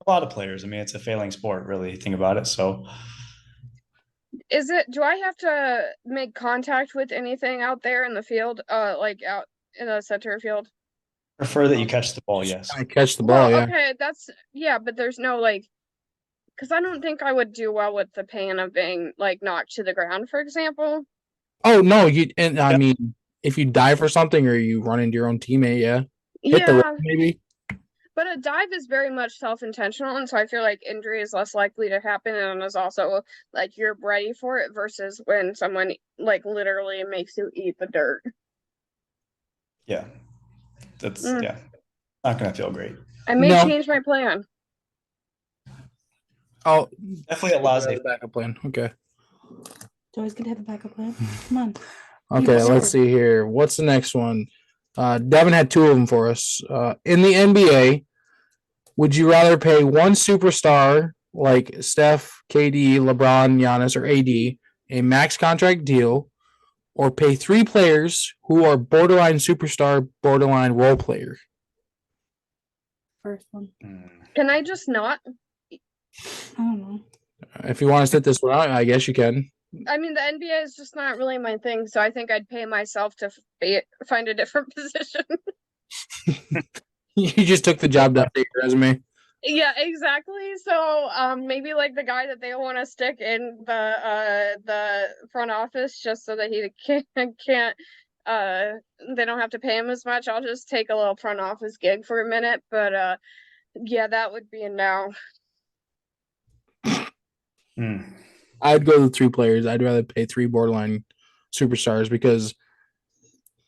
a lot of players. I mean, it's a failing sport, really. Think about it. So, do I have to make contact with anything out there in the field, like out in the center field? Prefer that you catch the ball, yes. I catch the ball, yeah. Okay, but there's no because I don't think I would do well with the pain of being knocked to the ground, for example. Oh no, I mean, if you dive for something or you run into your own teammate, hit the rim, maybe. But a dive is very much self-intentional, and so I feel like injury is less likely to happen, and is also you're ready for it versus when someone literally makes you eat the dirt. Yeah. That's not gonna feel great. I may change my plan. Oh, definitely allows a backup plan. Okay. It's always good to have a backup plan. Come on. Okay, let's see here. What's the next one? Devin had two of them for us. In the NBA, would you rather pay one superstar like Steph, KD, LeBron, Giannis, or AD a max contract deal, or pay three players who are borderline superstar, borderline role player? First one. Can I just not? I don't know. If you want to sit this one out, I guess you can. I mean, the NBA is just not really my thing, so I think I'd pay myself to find a different position. You just took the job to update your resume. Yeah, exactly. So, maybe the guy that they want to stick in the front office just so that he can't they don't have to pay him as much. I'll just take a little front office gig for a minute, but yeah, that would be a no. I'd go with three players. I'd rather pay three borderline superstars because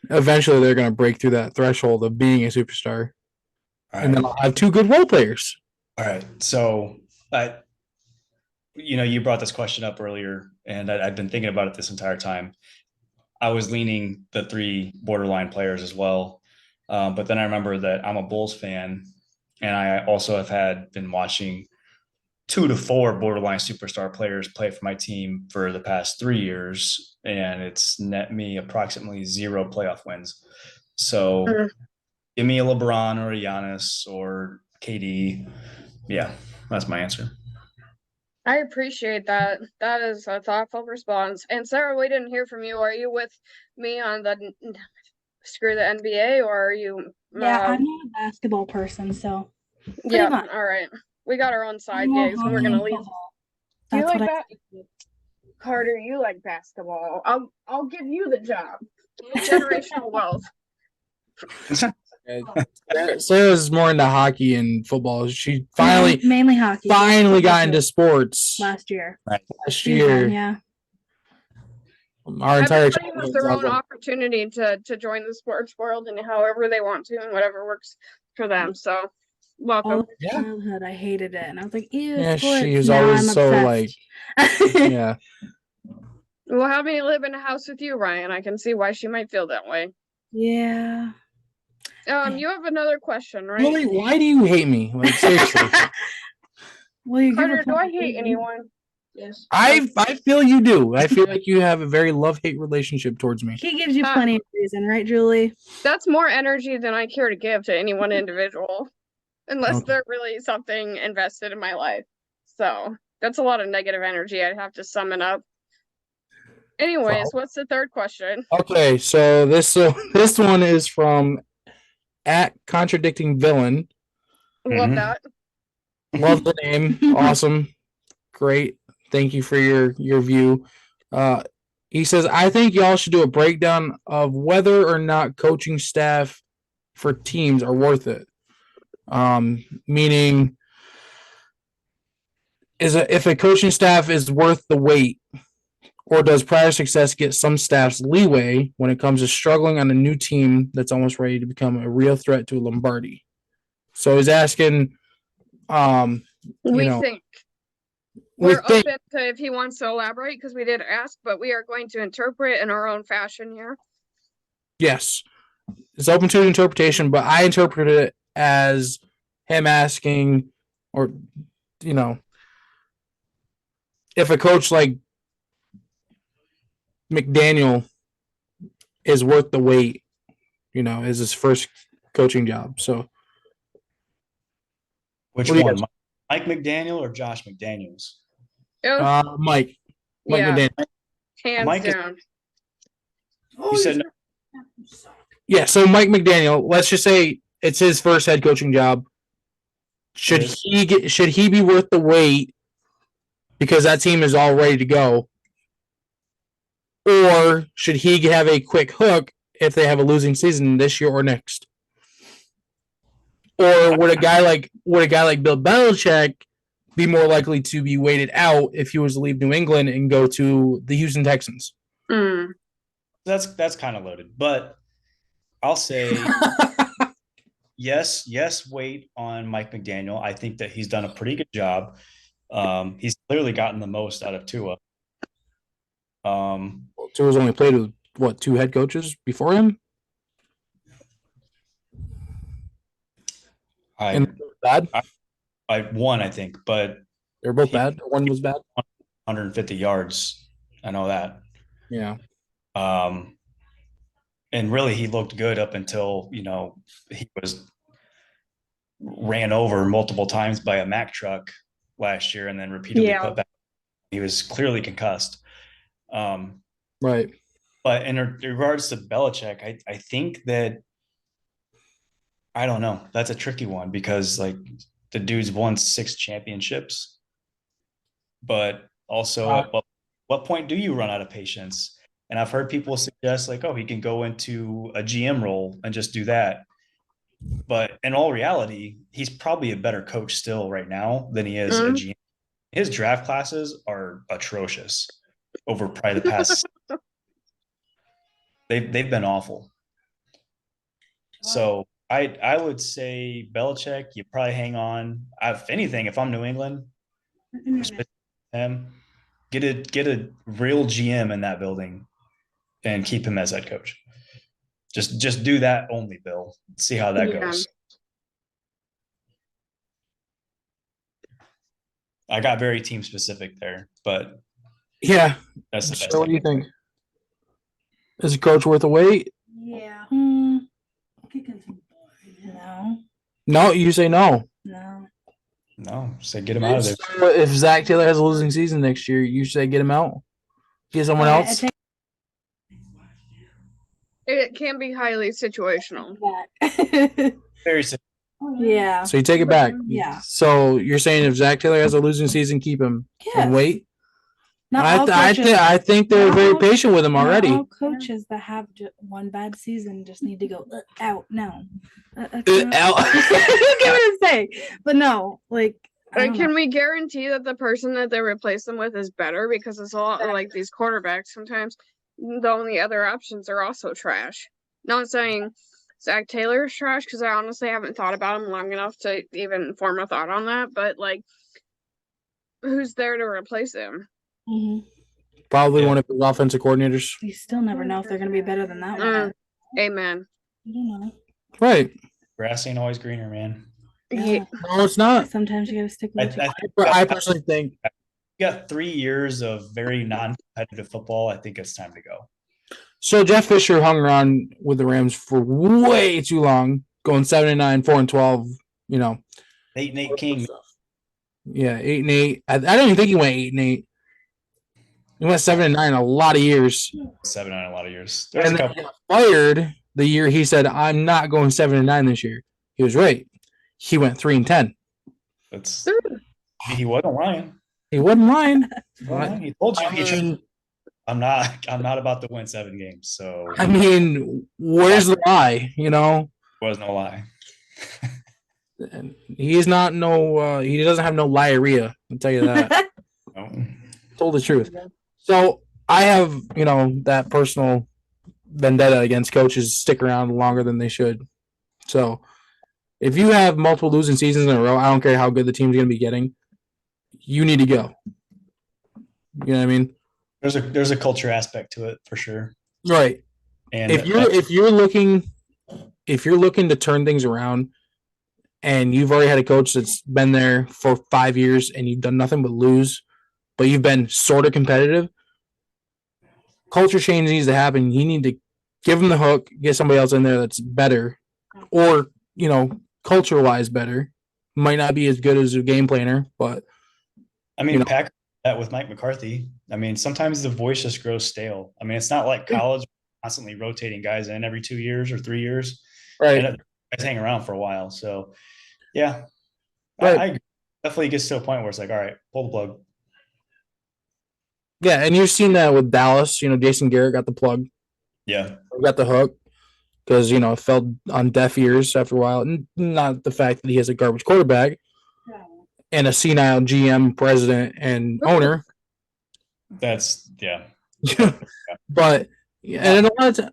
eventually they're going to break through that threshold of being a superstar. And then I'll have two good role players. All right. So, you brought this question up earlier, and I've been thinking about it this entire time. I was leaning the three borderline players as well. But then I remember that I'm a Bulls fan, and I also have been watching 2 to 4 borderline superstar players play for my team for the past 3 years, and it's net me approximately 0 playoff wins. So give me a LeBron or a Giannis or KD. Yeah, that's my answer. I appreciate that. That is a thoughtful response. And Sarah, we didn't hear from you. Are you with me on the screw the NBA, or are you? Yeah, I'm not a basketball person, so. Yeah, all right. We got our own side gigs, and we're gonna leave. Do you like that? Carter, you like basketball. I'll give you the job. Generational wealth. Sarah's more into hockey and football. She finally mainly hockey. Finally got into sports last year. Last year, yeah. Our entire everybody has their own opportunity to join the sports world and however they want to and whatever works for them. So welcome. All childhood, I hated it, and I was like, "Ew." Yeah, sports. she was Now always I'm so obsessed. yeah. Well, have me live in a house with you, Ryan. I can see why she might feel that way. Yeah. You have another question, right? Really? Why do you hate me? Like seriously. Well, Carter, do I hate anyone? Yes. I feel you do. I feel like you have a very love-hate relationship towards me. He gives you plenty of reason, right, Julie? That's more energy than I care to give to any one individual, unless they're really something invested in my life. So that's a lot of negative energy. I'd have to sum it up. Anyways, what's the third question? Okay, so this one is from @contradictingvillain. Love that. Love the name. Awesome. Great. Thank you for your view. He says, I think y'all should do a breakdown of whether or not coaching staff for teams are worth it. Meaning, if a coaching staff is worth the wait, or does prior success get some staffs leeway when it comes to struggling on a new team that's almost ready to become a real threat to Lombardi? So he's asking, We know, think. we We're think, open to if he wants to elaborate because we did ask, but we are going to interpret in our own fashion here. yes, it's open to interpretation, but I interpret it as him asking, or if a coach like McDaniel is worth the wait, is his first coaching job. So, Which what do you one, guys- Mike McDaniel or Josh McDaniels? Mike Yeah, McDaniel. hands Mike is- down. You said no. Yeah, so Mike McDaniel, let's just say it's his first head coaching job. Should It is. he be worth the wait because that team is all ready to go? Or should he have a quick hook if they have a losing season this year or next? Or would a guy like Bill Belichick be more likely to be waited out if he was to leave New England and go to the Houston Texans? Mm. That's kind of loaded, but I'll say yes, wait on Mike McDaniel. I think that he's done a pretty good job. He's clearly gotten the most out of Tua. Tua's only played with 2 head coaches before him. Bad. I won, I think, but They're both bad. One was bad. 150 yards. I know that. Yeah. And really, he looked good up until he was ran over multiple times by a Mack truck last year, and then repeatedly put back. He was clearly concussed. Right. But in regards to Belichick, I think that I don't know. That's a tricky one because like the dude's won 6 championships, but also at what point do you run out of patience? And I've heard people suggest like, oh, he can go into a GM role and just do that. But in all reality, he's probably a better coach still right now than he is a GM. His draft classes are atrocious over probably the past. They've been awful. So I would say Belichick, you probably hang on. If anything, if I'm New England, him, get a real GM in that building and keep him as head coach. Just do that only, Bill. See how that goes. I got very team specific there, but yeah, that's the best. So what do you think? Is a coach worth a wait? Yeah. No. No, you say no. No, say get him out of there. So if Zach Taylor has a losing season next year, you say get him out. Get someone else. It can be highly situational. Very Yeah. So you take it back. Yeah. So you're saying if Zach Taylor has a losing season, keep him and wait. I think they're very patient with him already. All coaches that have one bad season just need to go out. No, Out. I get what I'm saying, but no, like. Can we guarantee that the person that they replace them with is better? Because it's a lot like these quarterbacks. Sometimes the only other options are also trash. Not saying Zach Taylor is trash because I honestly haven't thought about him long enough to even form a thought on that. But like, who's there to replace him? Mm-hmm. Probably one of his offensive coordinators. You still never know if they're going to be better than that one. Amen. You don't know. Right. Grass ain't always greener, man. Yeah. No, it's not. Sometimes you got to stick with it. I personally think you got 3 years of very non-competitive football. I think it's time to go. so. Jeff Fisher hung around with the Rams for way too long, going 7-9, 4-12. 8-8 King. Yeah, 8-8. I don't even think he went 8-8. He went 7-9 a lot of years. 7-9 a lot of years. And then he got fired the year he said, "I'm not going 7-9 this year." He was right. He went 3-10. He wasn't lying. He wasn't lying. He told you. I'm not about to win 7 games. So I mean, where's the lie? was no lie. And he's not he doesn't have no liarrhea. I'll tell you that. No. Told the truth. So I have, that personal vendetta against coaches stick around longer than they should. So if you have multiple losing seasons in a row, I don't care how good the team's going to be getting, you need to go. You know what I mean? There's a culture aspect to it for sure. Right. And if you're looking to turn things around, and you've already had a coach that's been there for 5 years and you've done nothing but lose, but you've been sort of competitive, culture change needs to happen. You need to give them the hook, get somebody else in there that's better, or culture wise better. Might not be as good as a game planner, but I mean, Packers that with Mike McCarthy. I mean, sometimes the voice just grows stale. I mean, it's not like college constantly rotating guys in every 2 years or 3 years, right? And guys hang around for a while. So, yeah, right. I definitely gets to a point where it's like, all right, pull the plug. Yeah, and you've seen that with Dallas. Jason Garrett got the plug. Yeah, got the hook because it fell on deaf ears after a while. Not the fact that he has a garbage quarterback and a senile GM, president, and owner. That's yeah. But and a lot of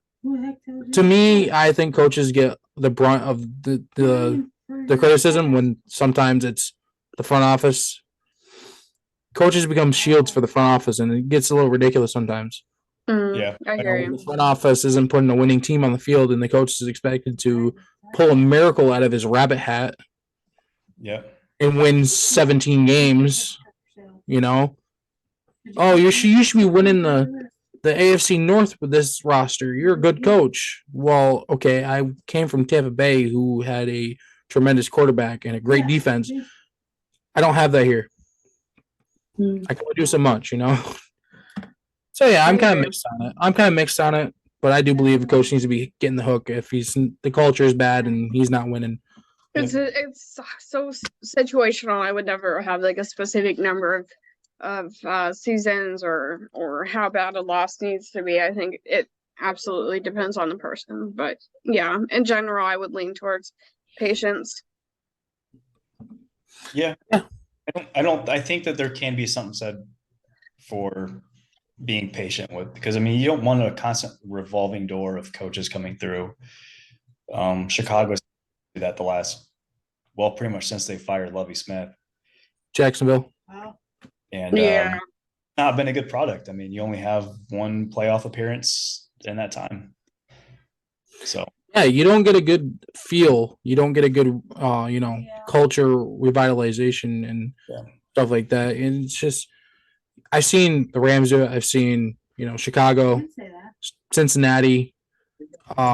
to me, I think coaches get the brunt of the criticism when sometimes it's the front office. Coaches become shields for the front office, and it gets a little ridiculous sometimes. Yeah, I hear you. The front office isn't putting a winning team on the field, and the coach is expected to pull a miracle out of his rabbit hat. Yeah, and win 17 games. Oh, you should be winning the AFC North with this roster. You're a good coach. Well, okay, I came from Tampa Bay, who had a tremendous quarterback and a great defense. I don't have that here. I can only do so much, So yeah, I'm kind of mixed on it. But I do believe the coach needs to be getting the hook if the culture is bad and he's not winning. It's so situational. I would never have like a specific number of seasons or how bad a loss needs to be. I think it absolutely depends on the person. But yeah, in general, I would lean towards patience. Yeah. I think that there can be something said for being patient with, because I mean, you don't want a constant revolving door of coaches coming through. Chicago's did that pretty much since they fired Lovie Smith. Jacksonville. And not been a good product. I mean, you only have one playoff appearance in that time. So yeah, you don't get a good feel. You don't get a good, culture revitalization and stuff like that. And it's just, I've seen the Rams do it. I've seen, Chicago, Cincinnati. Who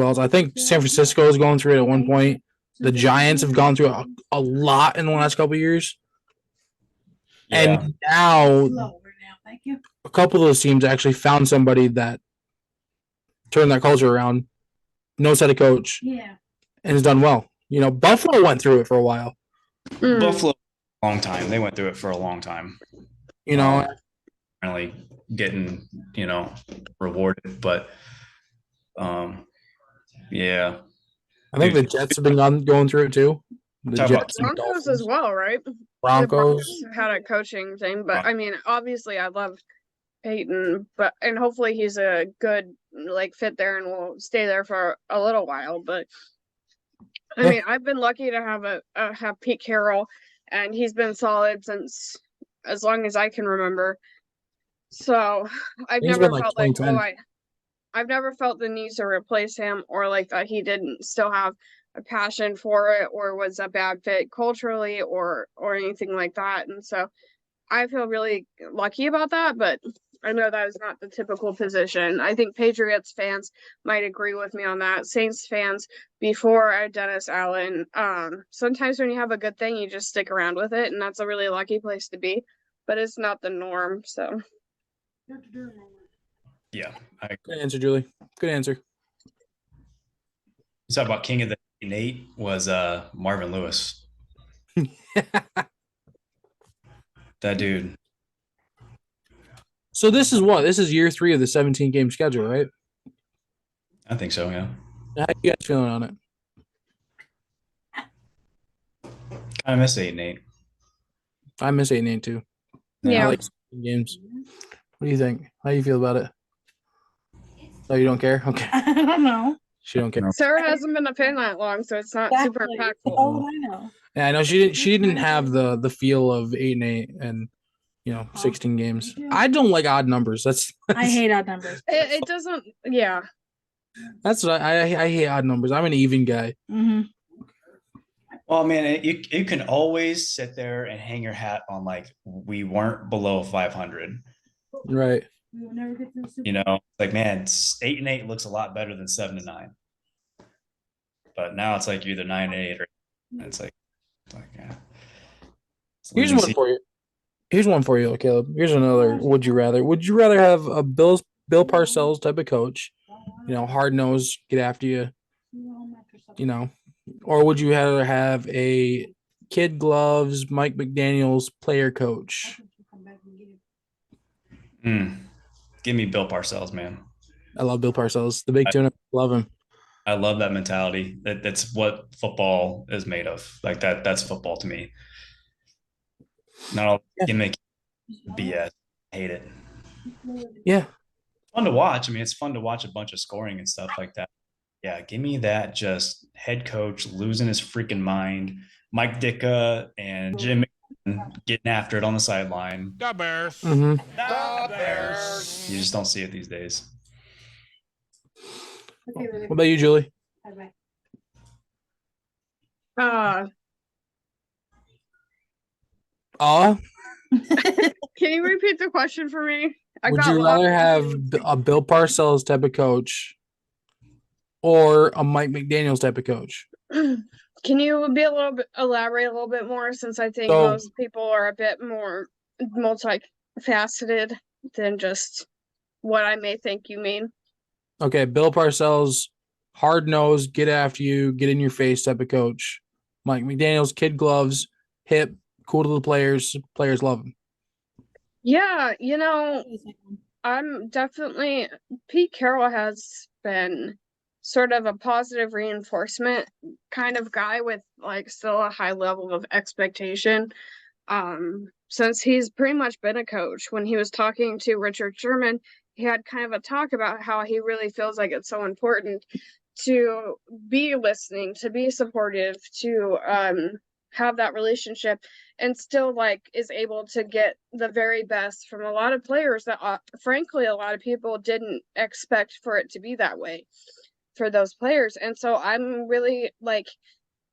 else? I think San Francisco is going through it at one point. The Giants have gone through a lot in the last couple of years. Yeah. And now a couple of those teams actually found somebody that turned that culture around, knows how to coach, and has done well. Buffalo went through it for a while. Buffalo, a long time. They went through it for a long time. Finally getting, rewarded. But, yeah. I think the Jets have been going through it too. The Broncos as well, right? Broncos had a coaching thing, but I mean, obviously, I love Peyton, and hopefully he's a good fit there and will stay there for a little while. But I mean, I've been lucky to have Pete Carroll, and he's been solid since as long as I can remember. So I've never felt I've never felt the need to replace him or that he didn't still have a passion for it or was a bad fit culturally or anything like that. And so I feel really lucky about that, but I know that is not the typical position. I think Patriots fans might agree with me on that. Saints fans before Dennis Allen, sometimes when you have a good thing, you just stick around with it, and that's a really lucky place to be, but it's not the norm. So yeah. Good answer, Julie. Good answer. You talk about King of the Nate was Marvin Lewis. That dude. So this is what? This is year 3 of the 17-game schedule, right? I think so, yeah. How you guys feeling on it? I miss 8-8. I miss 8-8 too. Yeah. I like 16 games. What do you think? How do you feel about it? Oh, you don't care? Okay. I don't know. She don't care. No. Sarah hasn't been a fan that long, so it's not super Exactly. impactful. Oh, I know. Yeah, I know she didn't have the feel of 8-8 and 16 games. I don't like odd numbers. I hate odd numbers. It doesn't. Yeah. That's what I hate odd numbers. I'm an even guy. Mm-hmm. Well, man, you can always sit there and hang your hat on like we weren't below 500. Right. Like, man, 8-8 looks a lot better than 7-9. But now it's like you're either 9-8 or it's like yeah. Here's one for you. Here's one for you, Caleb. Here's another. Would you rather? Would you rather have a Bill Parcells type of coach, hard nosed, get after you, or would you rather have a kid gloves, Mike McDaniel's player coach? Give me Bill Parcells, man. I love Bill Parcells. The big tuna. Love him. I love that mentality. That's what football is made of. Like that's football to me. Not all gimmick BS. I hate it. Yeah. Fun to watch. I mean, it's fun to watch a bunch of scoring and stuff like that. Yeah, give me that just head coach losing his freaking mind. Mike Ditka and Jim getting after it on the sideline. The Bears. Mm-hmm. The Bears. You just don't see it these days. What about you, Julie? Can you repeat the question for me? Would you rather have a Bill Parcells type of coach or a Mike McDaniel's type of coach? Can you elaborate a little bit more, since I think most people are a bit more multifaceted than just what I may think you mean. Okay, Bill Parcells, hard nosed, get after you, get in your face type of coach. Mike McDaniel's, kid gloves, hip, cool to the players. Players love him. Yeah, I'm definitely Pete Carroll has been sort of a positive reinforcement kind of guy with like still a high level of expectation. Since he's pretty much been a coach. When he was talking to Richard Sherman, he had kind of a talk about how he really feels like it's so important to be listening, to be supportive, to have that relationship, and still like is able to get the very best from a lot of players that frankly a lot of people didn't expect for it to be that way for those players. And so I'm really like,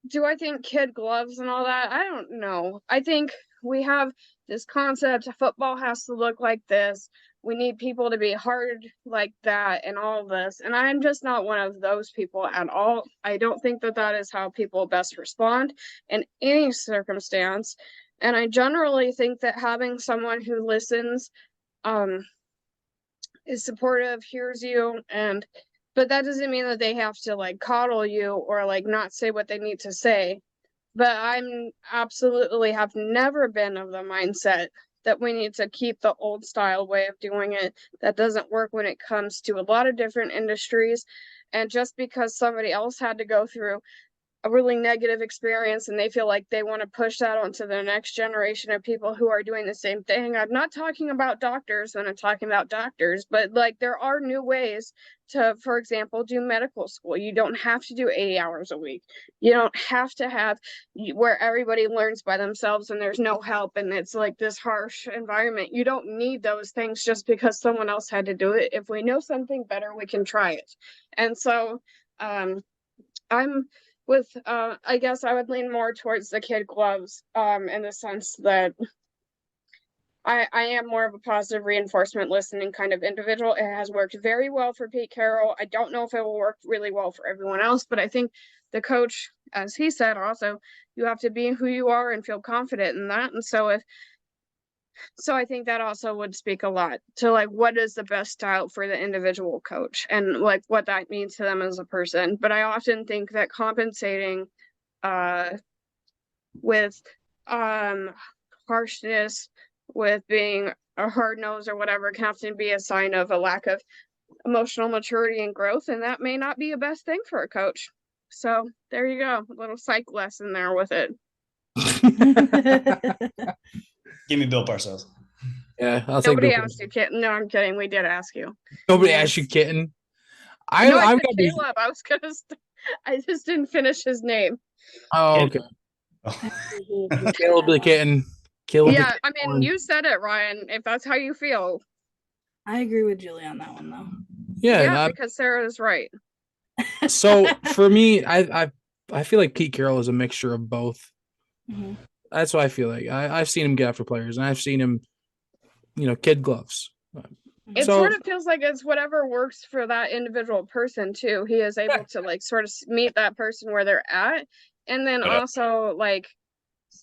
do I think kid gloves and all that? I don't know. I think we have this concept football has to look like this. We need people to be hard like that and all of this. And I'm just not one of those people at all. I don't think that is how people best respond in any circumstance. And I generally think that having someone who listens, is supportive, hears you, but that doesn't mean that they have to like coddle you or like not say what they need to say. But I'm absolutely have never been of the mindset that we need to keep the old style way of doing it. That doesn't work when it comes to a lot of different industries. And just because somebody else had to go through a really negative experience and they feel like they want to push that onto the next generation of people who are doing the same thing. I'm not talking about doctors when I'm talking about doctors, but like there are new ways to, for example, do medical school. You don't have to do 80 hours a week. You don't have to have where everybody learns by themselves and there's no help and it's like this harsh environment. You don't need those things just because someone else had to do it. If we know something better, we can try it. And so I'm with I guess I would lean more towards the kid gloves in the sense that I am more of a positive reinforcement listening kind of individual. It has worked very well for Pete Carroll. I don't know if it will work really well for everyone else, but I think the coach, as he said, also you have to be who you are and feel confident in that. And so I think that also would speak a lot to like what is the best style for the individual coach and like what that means to them as a person. But I often think that compensating with harshness, with being a hard nose or whatever can often be a sign of a lack of emotional maturity and growth, and that may not be a best thing for a coach. So there you go, a little psych lesson there with it. Give me Bill Parcells. Yeah, I'll take Nobody Bill asked you, kitten. No, I'm kidding. We did ask you. Nobody Yes. asked you, kitten. No, I I'm said gonna be. Caleb. I was gonna. I just didn't finish his name. Oh, okay. Caleb the kitten. Caleb the Yeah, I kitten. mean, you said it, Ryan. If that's how you feel, I agree with Julie on that one though. Yeah. because Sarah is right. So for me, I feel like Pete Carroll is a mixture of both. Mhm. That's what I feel like. I've seen him get after players, and I've seen him, kid gloves. It So- sort of feels like it's whatever works for that individual person too. He is able to like sort of meet that person where they're at, and then Yeah. also like,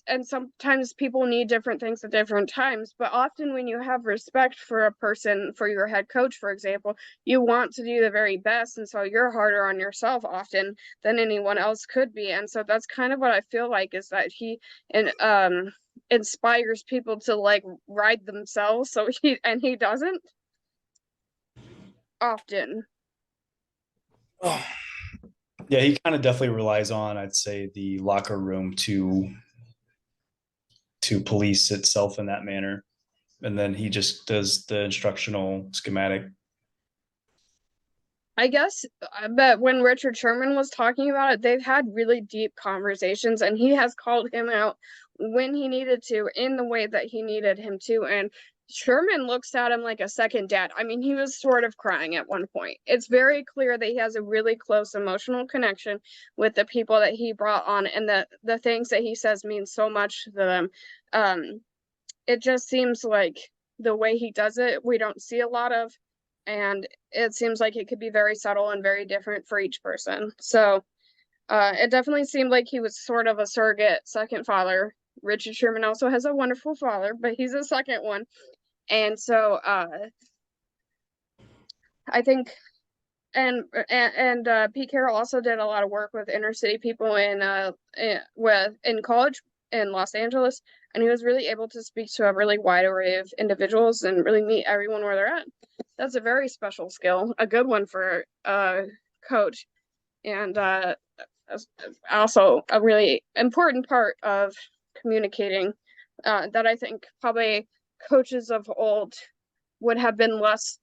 and sometimes people need different things at different times. But often when you have respect for a person, for your head coach, for example, you want to do the very best, and so you're harder on yourself often than anyone else could be. And so that's kind of what I feel like is that he inspires people to like ride themselves. So he doesn't often. Yeah, he kind of definitely relies on, I'd say, the locker room to police itself in that manner. And then he just does the instructional schematic. I guess, but when Richard Sherman was talking about it, they've had really deep conversations, and he has called him out when he needed to, in the way that he needed him to. And Sherman looks at him like a second dad. I mean, he was sort of crying at one point. It's very clear that he has a really close emotional connection with the people that he brought on, and that the things that he says mean so much to them. It just seems like the way he does it, we don't see a lot of, and it seems like it could be very subtle and very different for each person. So it definitely seemed like he was sort of a surrogate second father. Richard Sherman also has a wonderful father, but he's a second one. And so I think and Pete Carroll also did a lot of work with inner city people in college in Los Angeles, and he was really able to speak to a really wide array of individuals and really meet everyone where they're at. That's a very special skill, a good one for a coach, and also a really important part of communicating that I think probably coaches of old would have been less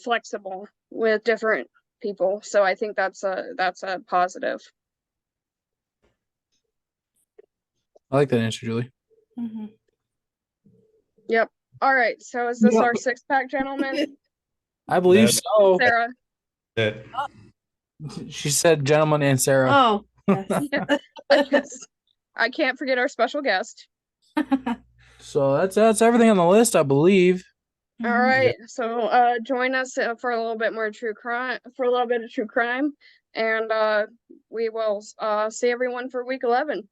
flexible with different people. So I think that's a positive. I like that answer, Julie. Mhm. Yep. All right. So is this Yep. our 6-pack, gentlemen? I believe That- so. Sarah? That She said, "Gentlemen and Sarah." Oh, yes. Yes. I can't forget our special guest. So that's everything on the list, I believe. All Mhm. right. So join us for a little bit more true crime, for a little bit of true crime, and we will see everyone for week 11.